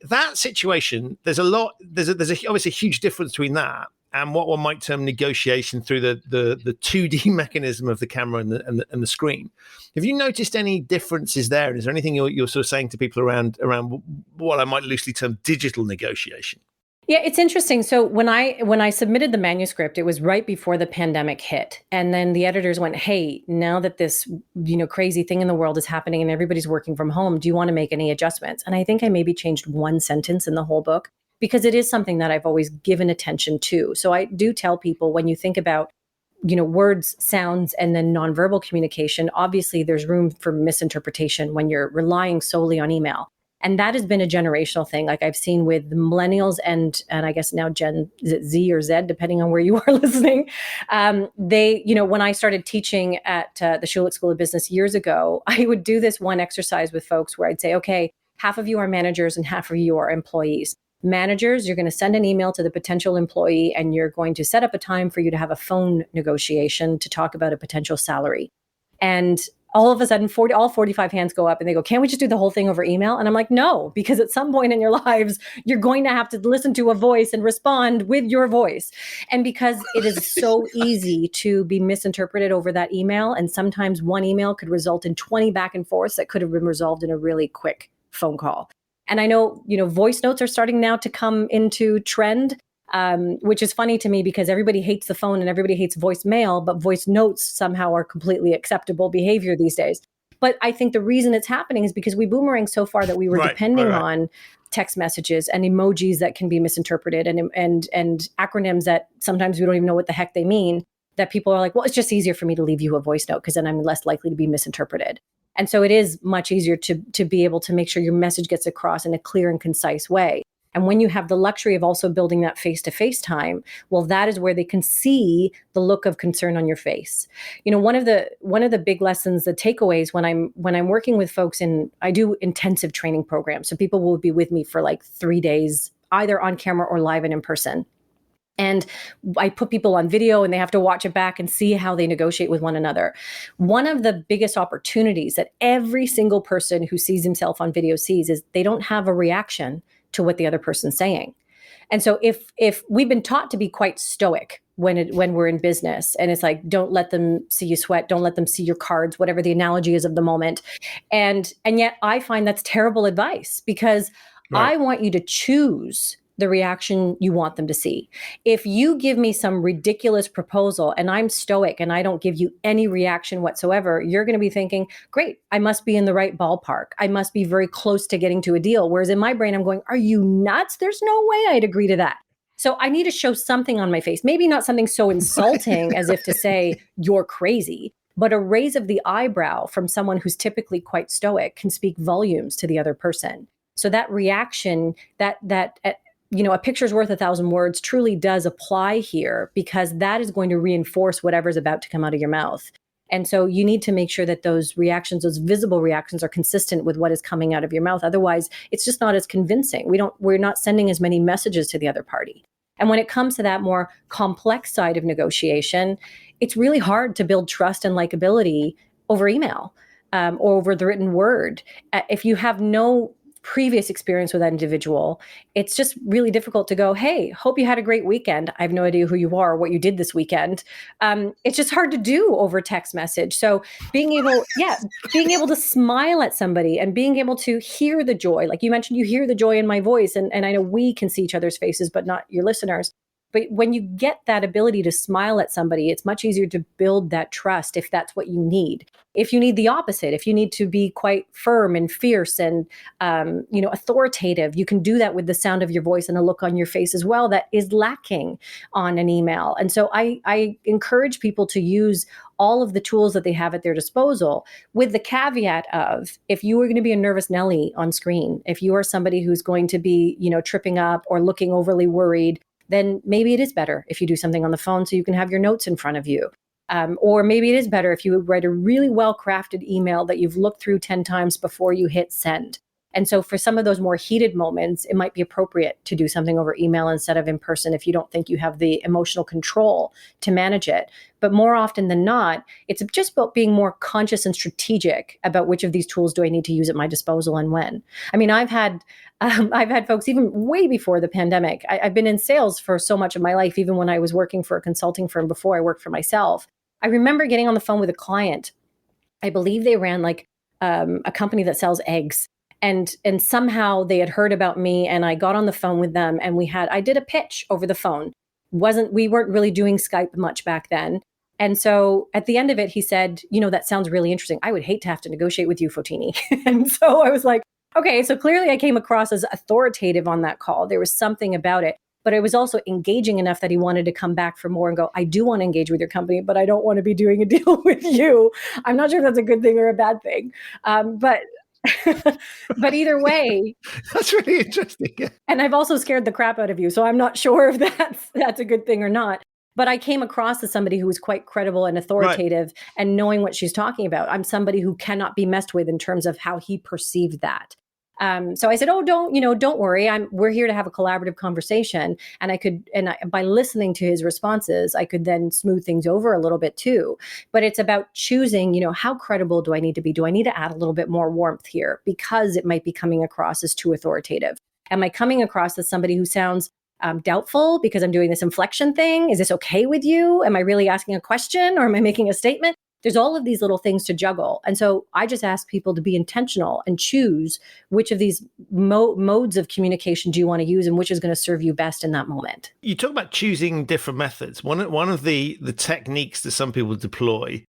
D: that situation. There's obviously a huge difference between that and what one might term negotiation through the 2D mechanism of the camera and the screen. Have you noticed any differences there? Is there anything you're sort of saying to people around what I might loosely term digital negotiation?
C: Yeah, it's interesting. So when I submitted the manuscript, it was right before the pandemic hit. And then the editors went, "Hey, now that this, crazy thing in the world is happening and everybody's working from home, do you want to make any adjustments?" And I think I maybe changed one sentence in the whole book, because it is something that I've always given attention to. So I do tell people, when you think about, words, sounds, and then nonverbal communication, obviously there's room for misinterpretation when you're relying solely on email. And that has been a generational thing. Like I've seen with the millennials and I guess now Gen Z or Z, depending on where you are listening. They, when I started teaching at the Schulich School of Business years ago, I would do this one exercise with folks where I'd say, okay, half of you are managers and half of you are employees. Managers, you're going to send an email to the potential employee and you're going to set up a time for you to have a phone negotiation to talk about a potential salary. And all of a sudden, all 45 hands go up and they go, "Can't we just do the whole thing over email?" And I'm like, no, because at some point in your lives, you're going to have to listen to a voice and respond with your voice. And because it is so easy to be misinterpreted over that email, and sometimes one email could result in 20 back and forths that could have been resolved in a really quick phone call. And I know, voice notes are starting now to come into trend, which is funny to me because everybody hates the phone and everybody hates voicemail, but voice notes somehow are completely acceptable behavior these days. But I think the reason it's happening is because we boomerang so far that we were depending on text messages and emojis that can be misinterpreted and acronyms that sometimes we don't even know what the heck they mean, that people are like, well, it's just easier for me to leave you a voice note because then I'm less likely to be misinterpreted. And so it is much easier to be able to make sure your message gets across in a clear and concise way. And when you have the luxury of also building that face-to-face time, well, that is where they can see the look of concern on your face. One of the big lessons, the takeaways when I'm working with folks I do intensive training programs. So people will be with me for like 3 days, either on camera or live and in person. And I put people on video and they have to watch it back and see how they negotiate with one another. One of the biggest opportunities that every single person who sees himself on video sees is they don't have a reaction to what the other person's saying. And so if we've been taught to be quite stoic when we're in business, and it's like, don't let them see you sweat, don't let them see your cards, whatever the analogy is of the moment. And yet I find that's terrible advice, because I want you to choose the reaction you want them to see. If you give me some ridiculous proposal and I'm stoic and I don't give you any reaction whatsoever, you're going to be thinking, great, I must be in the right ballpark. I must be very close to getting to a deal. Whereas in my brain, I'm going, are you nuts? There's no way I'd agree to that. So I need to show something on my face, maybe not something so insulting as if to say you're crazy, but a raise of the eyebrow from someone who's typically quite stoic can speak volumes to the other person. So that reaction, that a picture's worth 1,000 words truly does apply here, because that is going to reinforce whatever's about to come out of your mouth. And so you need to make sure that those reactions, those visible reactions, are consistent with what is coming out of your mouth. Otherwise, it's just not as convincing. We're not sending as many messages to the other party. And when it comes to that more complex side of negotiation, it's really hard to build trust and likability over email or over the written word. If you have no previous experience with that individual, it's just really difficult to go, hey, hope you had a great weekend. I have no idea who you are, what you did this weekend. It's just hard to do over text message. So being able to smile at somebody and being able to hear the joy, like you mentioned, you hear the joy in my voice. And I know we can see each other's faces, but not your listeners. But when you get that ability to smile at somebody, it's much easier to build that trust if that's what you need. If you need the opposite, if you need to be quite firm and fierce and authoritative, you can do that with the sound of your voice and a look on your face as well that is lacking on an email. And so I encourage people to use all of the tools that they have at their disposal, with the caveat of, if you are going to be a nervous Nelly on screen, if you are somebody who's going to be, tripping up or looking overly worried, then maybe it is better if you do something on the phone so you can have your notes in front of you. Or maybe it is better if you write a really well-crafted email that you've looked through 10 times before you hit send. And so for some of those more heated moments, it might be appropriate to do something over email instead of in person if you don't think you have the emotional control to manage it. But more often than not, it's just about being more conscious and strategic about which of these tools do I need to use at my disposal and when. I mean, I've had folks even way before the pandemic. I've been in sales for so much of my life, even when I was working for a consulting firm before I worked for myself. I remember getting on the phone with a client. I believe they ran a company that sells eggs. And somehow they had heard about me, and I got on the phone with them, and I did a pitch over the phone. We weren't really doing Skype much back then. And so at the end of it, he said, that sounds really interesting. I would hate to have to negotiate with you, Fotini. And so I was like, okay, so clearly I came across as authoritative on that call. There was something about it, but it was also engaging enough that he wanted to come back for more and go, I do want to engage with your company, but I don't want to be doing a deal with you. I'm not sure if that's a good thing or a bad thing. But either way,
D: that's really interesting. Yeah.
C: And I've also scared the crap out of you, so I'm not sure if that's a good thing or not. But I came across as somebody who was quite credible and authoritative, right, and knowing what she's talking about. I'm somebody who cannot be messed with in terms of how he perceived that. So I said, oh, don't worry. We're here to have a collaborative conversation. And by listening to his responses, I could then smooth things over a little bit too. But it's about choosing, how credible do I need to be? Do I need to add a little bit more warmth here because it might be coming across as too authoritative? Am I coming across as somebody who sounds doubtful because I'm doing this inflection thing? Is this okay with you? Am I really asking a question or am I making a statement? There's all of these little things to juggle. And so I just ask people to be intentional and choose which of these modes of communication do you want to use and which is going to serve you best in that moment.
D: You talk about choosing different methods. One of the techniques that some people deploy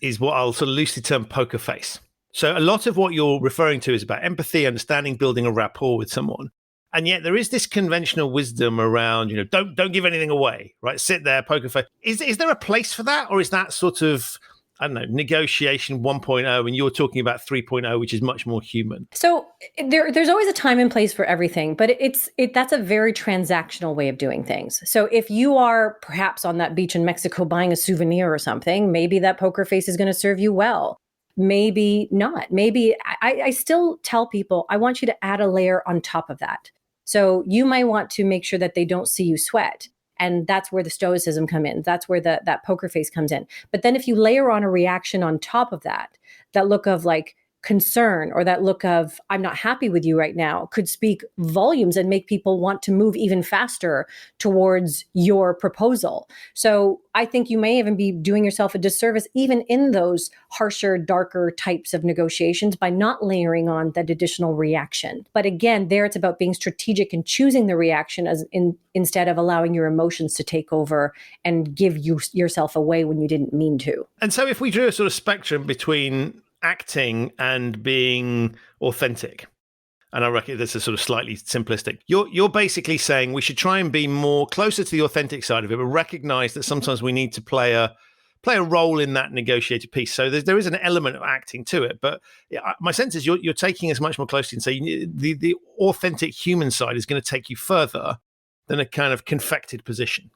D: is what I'll sort of loosely term poker face. So a lot of what you're referring to is about empathy, understanding, building a rapport with someone. And yet there is this conventional wisdom around, don't give anything away, right? Sit there, poker face. Is there a place for that? Or is that sort of, I don't know, negotiation 1.0, and you're talking about 3.0, which is much more human?
C: So there's always a time and place for everything, but that's a very transactional way of doing things. So if you are perhaps on that beach in Mexico buying a souvenir or something, maybe that poker face is going to serve you well. Maybe not. Maybe I still tell people, I want you to add a layer on top of that. So you might want to make sure that they don't see you sweat. And that's where the stoicism comes in. That's where that poker face comes in. But then if you layer on a reaction on top of that look of like concern or that look of, I'm not happy with you right now, could speak volumes and make people want to move even faster towards your proposal. So I think you may even be doing yourself a disservice even in those harsher, darker types of negotiations by not layering on that additional reaction. But again, there it's about being strategic and choosing the reaction instead of allowing your emotions to take over and give yourself away when you didn't mean to.
D: And so if we drew a sort of spectrum between acting and being authentic, and I reckon this is sort of slightly simplistic, you're basically saying we should try and be more closer to the authentic side of it, but recognize that sometimes we need to play a role in that negotiated piece. So there is an element of acting to it, but my sense is you're taking us much more closely and saying the authentic human side is going to take you further than a kind of confected position.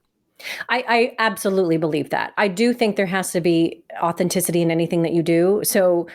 C: I absolutely believe that. I do think there has to be authenticity in anything that you do. So,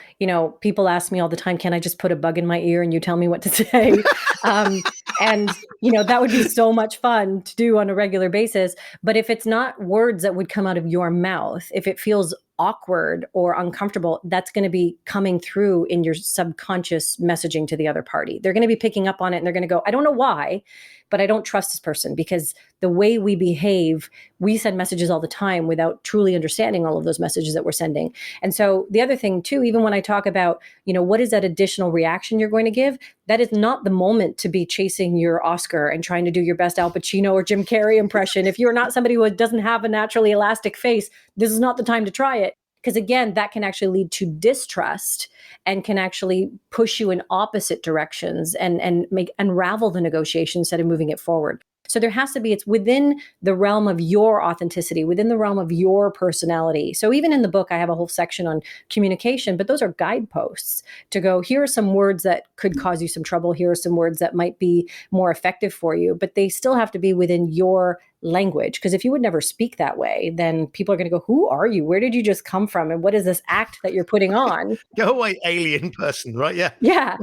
C: people ask me all the time, can I just put a bug in my ear and you tell me what to say? And that would be so much fun to do on a regular basis. But if it's not words that would come out of your mouth, if it feels awkward or uncomfortable, that's going to be coming through in your subconscious messaging to the other party. They're going to be picking up on it and they're going to go, I don't know why, but I don't trust this person, because the way we behave, we send messages all the time without truly understanding all of those messages that we're sending. And so the other thing too, even when I talk about, what is that additional reaction you're going to give? That is not the moment to be chasing your Oscar and trying to do your best Al Pacino or Jim Carrey impression. If you're not somebody who doesn't have a naturally elastic face, this is not the time to try it. Because again, that can actually lead to distrust and can actually push you in opposite directions and unravel the negotiation instead of moving it forward. So there has to be, it's within the realm of your authenticity, within the realm of your personality. So even in the book, I have a whole section on communication, but those are guideposts to go, here are some words that could cause you some trouble. Here are some words that might be more effective for you, but they still have to be within your language. Because if you would never speak that way, then people are going to go, who are you? Where did you just come from? And what is this act that you're putting on?
D: Go away, alien person, right? Yeah.
C: Yeah.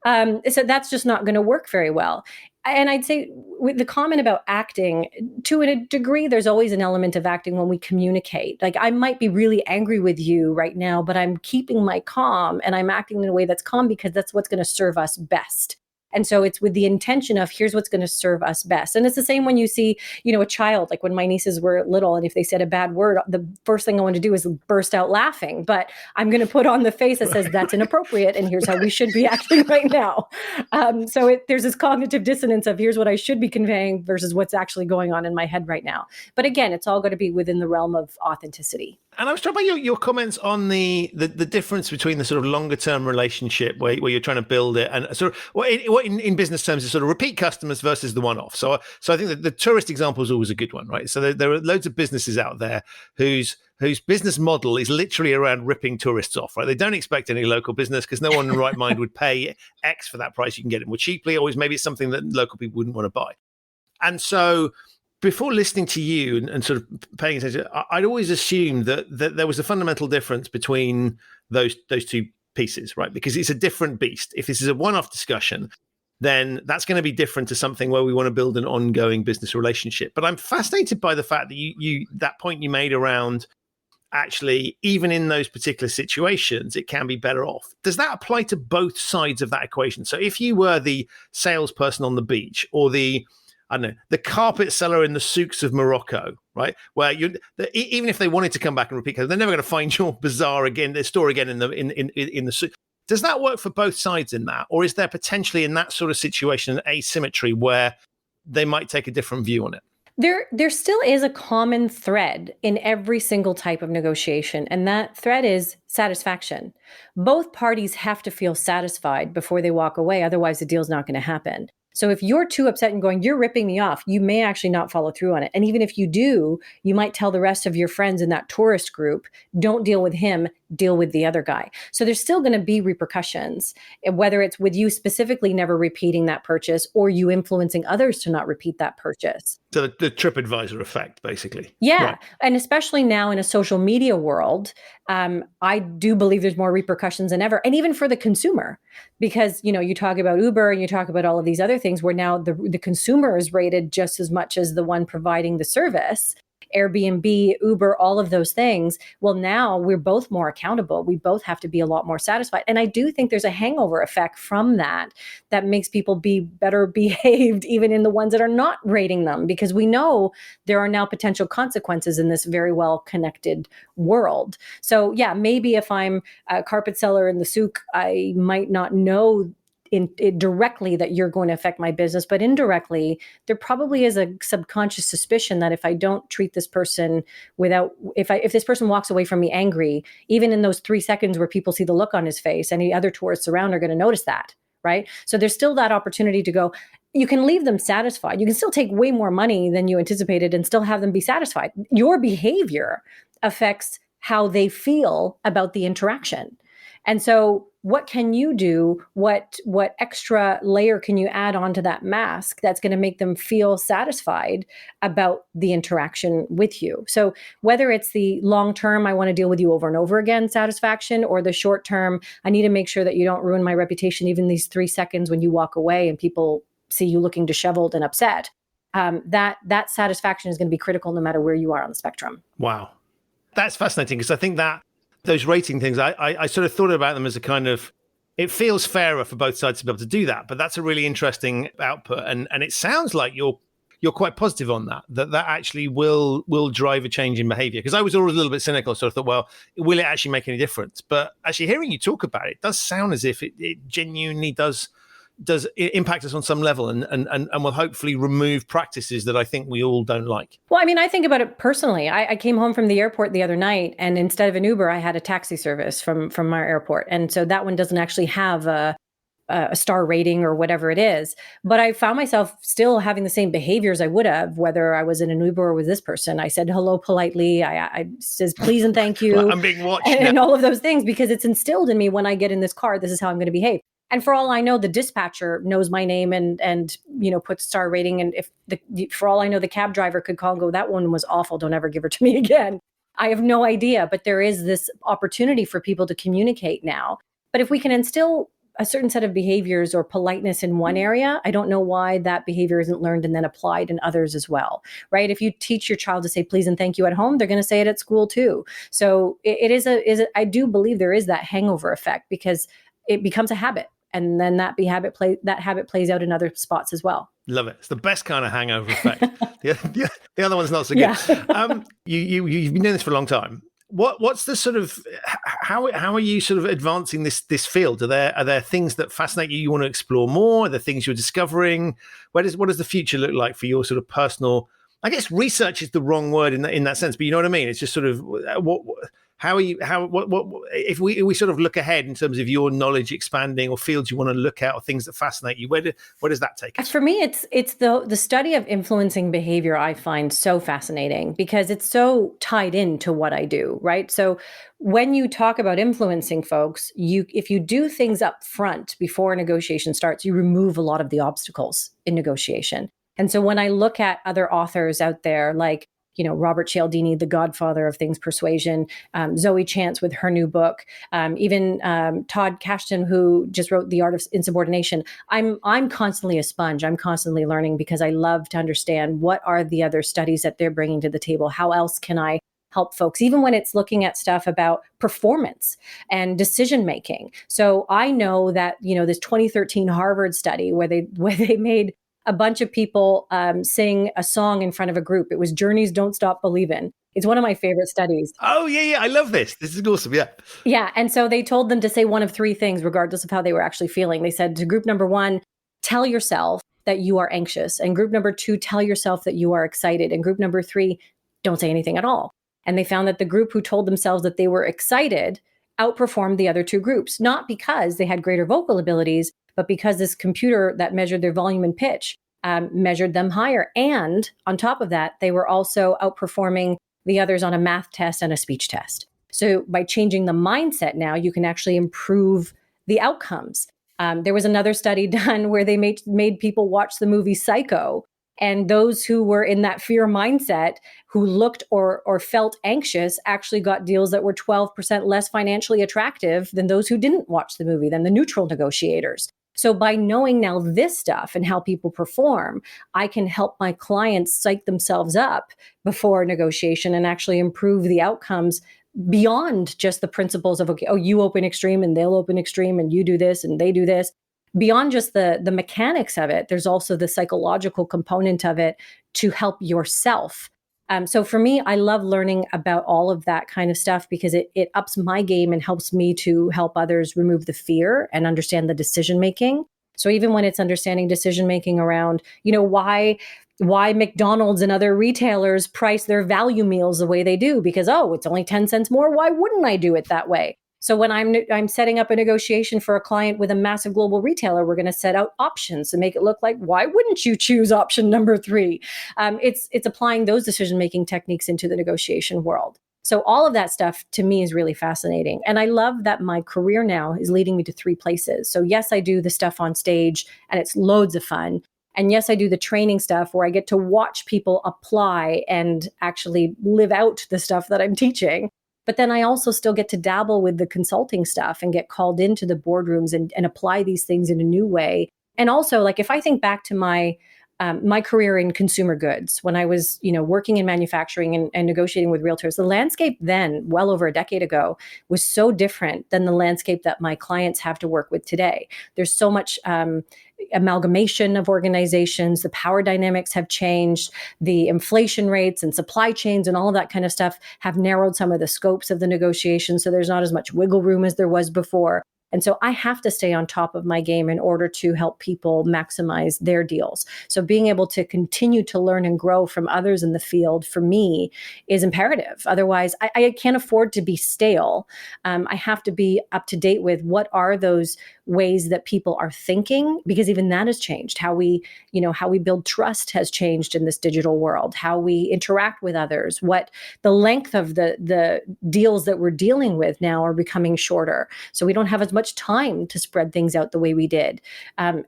C: So that's just not going to work very well. And I'd say with the comment about acting, to a degree, there's always an element of acting when we communicate. Like, I might be really angry with you right now, but I'm keeping my calm and I'm acting in a way that's calm because that's what's going to serve us best. And so it's with the intention of, here's what's going to serve us best. And it's the same when you see, a child, like when my nieces were little, and if they said a bad word, the first thing I want to do is burst out laughing. But I'm going to put on the face that says that's inappropriate, and here's how we should be acting right now. So there's this cognitive dissonance of here's what I should be conveying versus what's actually going on in my head right now. But again, it's all going to be within the realm of authenticity.
D: And I was struck by your comments on the difference between the sort of longer term relationship where you're trying to build it and sort of what in business terms is sort of repeat customers versus the one off. So I think that the tourist example is always a good one, right? So there are loads of businesses out there whose business model is literally around ripping tourists off, right? They don't expect any local business because no one in the right mind would pay X for that price. You can get it more cheaply, or maybe it's something that local people wouldn't want to buy. And so before listening to you and sort of paying attention, I'd always assumed that there was a fundamental difference between those two pieces, right? Because it's a different beast. If this is a one-off discussion, then that's going to be different to something where we want to build an ongoing business relationship. But I'm fascinated by the fact that you that point you made around actually, even in those particular situations, it can be better off. Does that apply to both sides of that equation? So if you were the salesperson on the beach or the carpet seller in the souks of Morocco, right? Where even if they wanted to come back and repeat, they're never going to find your bazaar again, their store again in the souk. Does that work for both sides in that, or is there potentially in that sort of situation an asymmetry where they might take a different view on it?
C: There still is a common thread in every single type of negotiation, and that thread is satisfaction. Both parties have to feel satisfied before they walk away, otherwise the deal's not going to happen. So if you're too upset and going, you're ripping me off, you may actually not follow through on it. And even if you do, you might tell the rest of your friends in that tourist group, don't deal with him, deal with the other guy. So there's still going to be repercussions, whether it's with you specifically never repeating that purchase or you influencing others to not repeat that purchase.
D: So the TripAdvisor effect, basically.
C: Yeah.
D: Right.
C: And especially now in a social media world, I do believe there's more repercussions than ever. And even for the consumer, because, you talk about Uber and you talk about all of these other things where now the consumer is rated just as much as the one providing the service. Airbnb, Uber, all of those things. Well, now we're both more accountable. We both have to be a lot more satisfied. And I do think there's a hangover effect from that makes people be better behaved, even in the ones that are not rating them, because we know there are now potential consequences in this very well connected world. So yeah, maybe if I'm a carpet seller in the souk, I might not know directly that you're going to affect my business, but indirectly, there probably is a subconscious suspicion that if I don't treat this person if this person walks away from me angry, even in those 3 seconds where people see the look on his face, any other tourists around are going to notice that, right? So there's still that opportunity to go, you can leave them satisfied. You can still take way more money than you anticipated and still have them be satisfied. Your behavior affects how they feel about the interaction. And so what can you do? What extra layer can you add onto that mask that's going to make them feel satisfied about the interaction with you? So whether it's the long term, I want to deal with you over and over again satisfaction, or the short term, I need to make sure that you don't ruin my reputation even these 3 seconds when you walk away and people see you looking disheveled and upset. That satisfaction is going to be critical no matter where you are on the spectrum.
D: Wow. that's fascinating, because I think that those rating things, I sort of thought about them as a kind of, it feels fairer for both sides to be able to do that. But that's a really interesting output. And it sounds like you're quite positive on that actually will drive a change in behavior. Because I was always a little bit cynical, so I thought, well, will it actually make any difference? But actually hearing you talk about it, it does sound as if it genuinely does impact us on some level, and will hopefully remove practices that I think we all don't like.
C: Well, I mean, I think about it personally. I came home from the airport the other night, and instead of an Uber, I had a taxi service from our airport. And so that one doesn't actually have a star rating or whatever it is. But I found myself still having the same behaviors I would have, whether I was in an Uber or with this person. I said hello politely. I says please and thank you.
D: I'm being watched
C: and all of those things, because it's instilled in me when I get in this car, this is how I'm going to behave. And for all I know, the dispatcher knows my name and puts star rating. And for all I know, the cab driver could call and go, that one was awful. Don't ever give her to me again. I have no idea. But there is this opportunity for people to communicate now. But if we can instill a certain set of behaviors or politeness in one area, I don't know why that behavior isn't learned and then applied in others as well, right? If you teach your child to say please and thank you at home, they're going to say it at school too. So I do believe there is that hangover effect, because it becomes a habit. And then that habit plays out in other spots as well.
D: Love it. It's the best kind of hangover effect. the other one's not so good. Yeah. You've been doing this for a long time. What's the sort of, how are you sort of advancing this field? Are there things that fascinate you want to explore more? Are there things you're discovering? What does the future look like for your sort of personal, I guess research is the wrong word in that sense, but you know what I mean? It's just sort of if we sort of look ahead in terms of your knowledge expanding, or fields you want to look at, or things that fascinate you, where does that take us?
C: For me, it's the study of influencing behavior I find so fascinating, because it's so tied into what I do, right? So when you talk about influencing folks, if you do things up front before a negotiation starts, you remove a lot of the obstacles in negotiation. And so when I look at other authors out there, like Robert Cialdini, the godfather of things persuasion, Zoe Chance with her new book, even Todd Kashdan, who just wrote The Art of Insubordination. I'm constantly a sponge. I'm constantly learning, because I love to understand what are the other studies that they're bringing to the table. How else can I help folks, even when it's looking at stuff about performance and decision making? So I know that this 2013 Harvard study where they made a bunch of people sing a song in front of a group. It was Journey's Don't Stop Believin'. It's one of my favorite studies.
D: Oh, yeah. I love this. This is awesome. Yeah.
C: Yeah. And so they told them to say one of three things, regardless of how they were actually feeling. They said to group number one, tell yourself that you are anxious. And group number two, tell yourself that you are excited. And group number three, don't say anything at all. And they found that the group who told themselves that they were excited outperformed the other two groups, not because they had greater vocal abilities, but because this computer that measured their volume and pitch measured them higher. And on top of that, they were also outperforming the others on a math test and a speech test. So by changing the mindset now, you can actually improve the outcomes. There was another study done where they made people watch the movie Psycho. And those who were in that fear mindset, who looked or felt anxious, actually got deals that were 12% less financially attractive than those who didn't watch the movie, than the neutral negotiators. So by knowing now this stuff and how people perform, I can help my clients psych themselves up before a negotiation and actually improve the outcomes beyond just the principles of, okay, you open extreme and they'll open extreme and you do this and they do this. Beyond just the mechanics of it, there's also the psychological component of it to help yourself. So for me, I love learning about all of that kind of stuff, because it ups my game and helps me to help others remove the fear and understand the decision making. So even when it's understanding decision making around, why McDonald's and other retailers price their value meals the way they do, because it's only 10 cents more. Why wouldn't I do it that way? So when I'm setting up a negotiation for a client with a massive global retailer, we're going to set out options to make it look like, why wouldn't you choose option number 3? It's applying those decision-making techniques into the negotiation world. So all of that stuff to me is really fascinating. And I love that my career now is leading me to 3 places. So yes, I do the stuff on stage and it's loads of fun. And yes, I do the training stuff where I get to watch people apply and actually live out the stuff that I'm teaching. But then I also still get to dabble with the consulting stuff and get called into the boardrooms and apply these things in a new way. And also, like, if I think back to my my career in consumer goods, when I was, working in manufacturing and negotiating with realtors, the landscape then, well over a decade ago, was so different than the landscape that my clients have to work with today. There's so much amalgamation of organizations. The power dynamics have changed. The inflation rates and supply chains and all of that kind of stuff have narrowed some of the scopes of the negotiations. So there's not as much wiggle room as there was before. And so I have to stay on top of my game in order to help people maximize their deals. So being able to continue to learn and grow from others in the field for me is imperative. Otherwise, I can't afford to be stale. I have to be up to date with what are those ways that people are thinking, because even that has changed. How we build trust has changed in this digital world, how we interact with others, what the length of the deals that we're dealing with now are becoming shorter. So we don't have as much time to spread things out the way we did.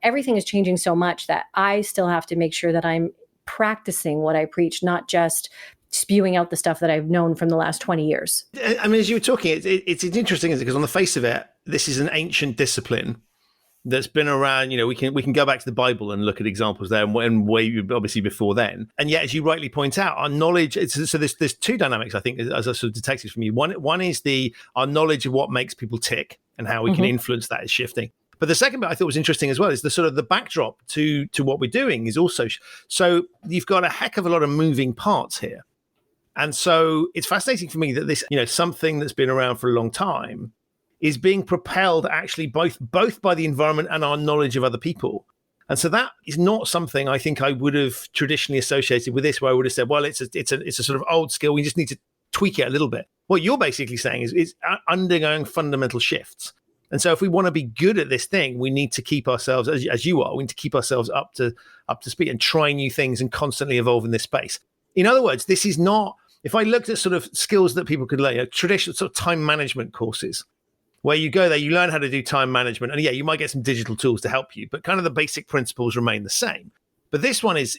C: Everything is changing so much that I still have to make sure that I'm practicing what I preach, not just spewing out the stuff that I've known from the last 20 years.
D: I mean, as you were talking, it's interesting, isn't it? Because on the face of it, this is an ancient discipline that's been around. We can go back to the Bible and look at examples there, and way obviously before then. And yet, as you rightly point out, our knowledge. So there's two dynamics, I think, as I sort of detected from you. One is our knowledge of what makes people tick and how we can influence that is shifting. But the second bit I thought was interesting as well is the sort of the backdrop to what we're doing is also. So you've got a heck of a lot of moving parts here. And so it's fascinating for me that this, something that's been around for a long time is being propelled actually both by the environment and our knowledge of other people. And so that is not something I think I would have traditionally associated with this, where I would have said, well, it's a sort of old skill. We just need to tweak it a little bit. What you're basically saying is undergoing fundamental shifts. And so if we want to be good at this thing, we need to keep ourselves, as you are, we need to keep ourselves up to speed and try new things and constantly evolve in this space. In other words, this is not, if I looked at sort of skills that people could learn, traditional sort of time management courses, where you go there, you learn how to do time management. And yeah, you might get some digital tools to help you, but kind of the basic principles remain the same. But this one is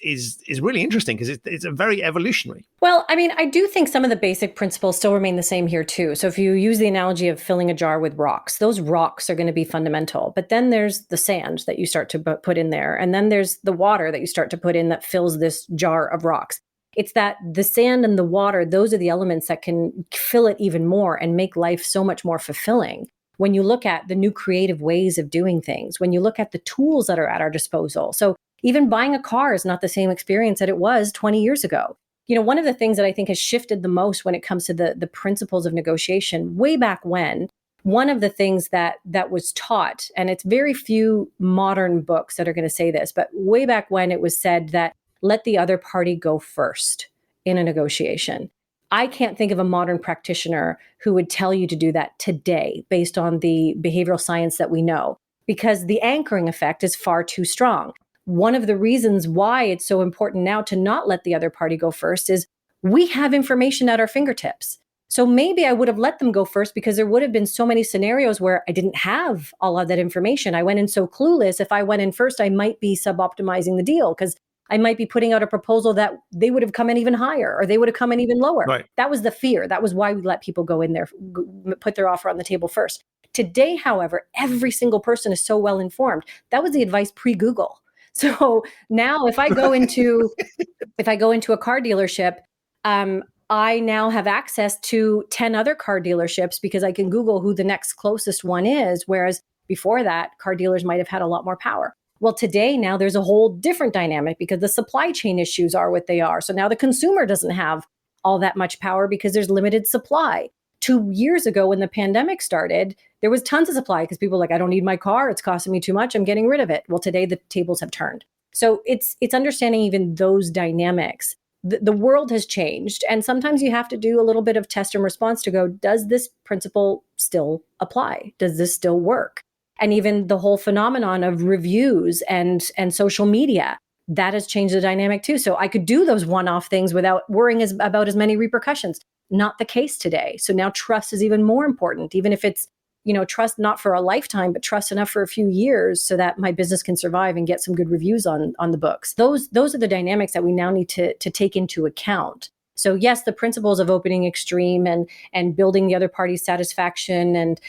D: really interesting because it's a very evolutionary.
C: Well, I mean, I do think some of the basic principles still remain the same here too. So if you use the analogy of filling a jar with rocks, those rocks are going to be fundamental. But then there's the sand that you start to put in there. And then there's the water that you start to put in that fills this jar of rocks. It's that the sand and the water, those are the elements that can fill it even more and make life so much more fulfilling. When you look at the new creative ways of doing things, when you look at the tools that are at our disposal. So even buying a car is not the same experience that it was 20 years ago. One of the things that I think has shifted the most when it comes to the principles of negotiation, way back when, one of the things that was taught, and it's very few modern books that are going to say this, but way back when it was said that let the other party go first in a negotiation. I can't think of a modern practitioner who would tell you to do that today based on the behavioral science that we know, because the anchoring effect is far too strong. One of the reasons why it's so important now to not let the other party go first is we have information at our fingertips. So maybe I would have let them go first because there would have been so many scenarios where I didn't have all of that information. I went in so clueless. If I went in first, I might be suboptimizing the deal because I might be putting out a proposal that they would have come in even higher or they would have come in even lower.
D: Right.
C: That was the fear. That was why we let people go in there, put their offer on the table first. Today, however, every single person is so well informed. That was the advice pre-Google. So now if I go into a car dealership, I now have access to 10 other car dealerships because I can Google who the next closest one is. Whereas before that, car dealers might have had a lot more power. Well, today, now there's a whole different dynamic because the supply chain issues are what they are. So now the consumer doesn't have all that much power because there's limited supply. 2 years ago, when the pandemic started, there was tons of supply because people were like, I don't need my car. It's costing me too much. I'm getting rid of it. Well, today the tables have turned. So it's understanding even those dynamics. The world has changed. And sometimes you have to do a little bit of test and response to go, does this principle still apply? Does this still work? And even the whole phenomenon of reviews and social media, that has changed the dynamic too. So I could do those one-off things without worrying about as many repercussions. Not the case today. So now trust is even more important, even if it's, trust not for a lifetime, but trust enough for a few years so that my business can survive and get some good reviews on the books. Those are the dynamics that we now need to take into account. So yes, the principles of opening extreme and building the other party's satisfaction and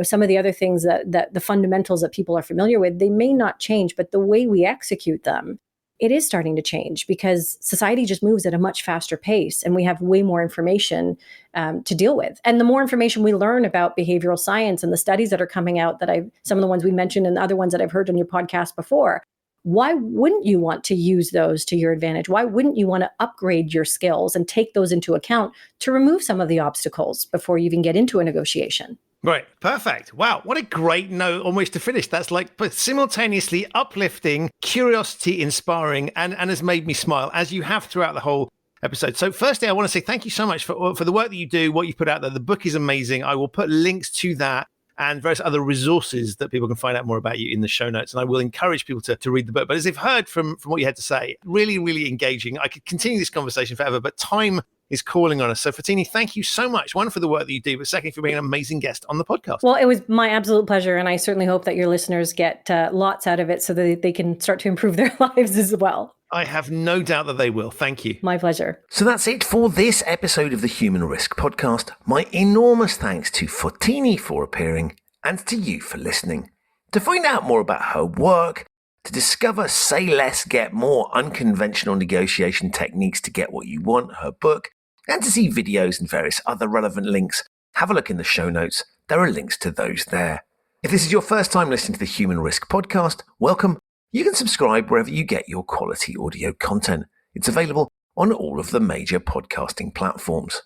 C: some of the other things that the fundamentals that people are familiar with, they may not change, but the way we execute them it is starting to change because society just moves at a much faster pace and we have way more information to deal with. And the more information we learn about behavioral science and the studies that are coming out some of the ones we mentioned and the other ones that I've heard on your podcast before, why wouldn't you want to use those to your advantage? Why wouldn't you want to upgrade your skills and take those into account to remove some of the obstacles before you even get into a negotiation?
D: Right. Perfect. Wow. What a great note on which to finish. That's like simultaneously uplifting, curiosity inspiring, and has made me smile, as you have throughout the whole episode. So firstly, I want to say thank you so much for the work that you do, what you put out there. The book is amazing. I will put links to that and various other resources that people can find out more about you in the show notes. And I will encourage people to read the book. But as you've heard from what you had to say, really, really engaging. I could continue this conversation forever, but time is calling on us. So Fotini, thank you so much. One, for the work that you do, but secondly, for being an amazing guest on the podcast.
C: Well, it was my absolute pleasure. And I certainly hope that your listeners get lots out of it so that they can start to improve their lives as well.
D: I have no doubt that they will. Thank you.
C: My pleasure.
B: So that's it for this episode of the Human Risk Podcast. My enormous thanks to Fotini for appearing and to you for listening. To find out more about her work, to discover Say Less, Get More, Unconventional Negotiation Techniques to Get What You Want, her book, and to see videos and various other relevant links, have a look in the show notes. There are links to those there. If this is your first time listening to the Human Risk Podcast, welcome. You can subscribe wherever you get your quality audio content. It's available on all of the major podcasting platforms.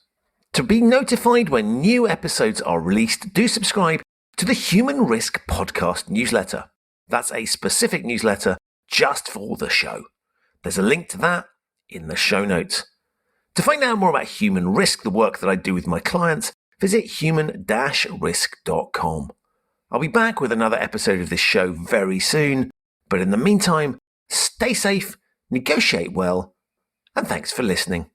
B: To be notified when new episodes are released, do subscribe to the Human Risk Podcast newsletter. That's a specific newsletter just for the show. There's a link to that in the show notes. To find out more about human risk, the work that I do with my clients, visit human-risk.com. I'll be back with another episode of this show very soon, but in the meantime, stay safe, negotiate well, and thanks for listening.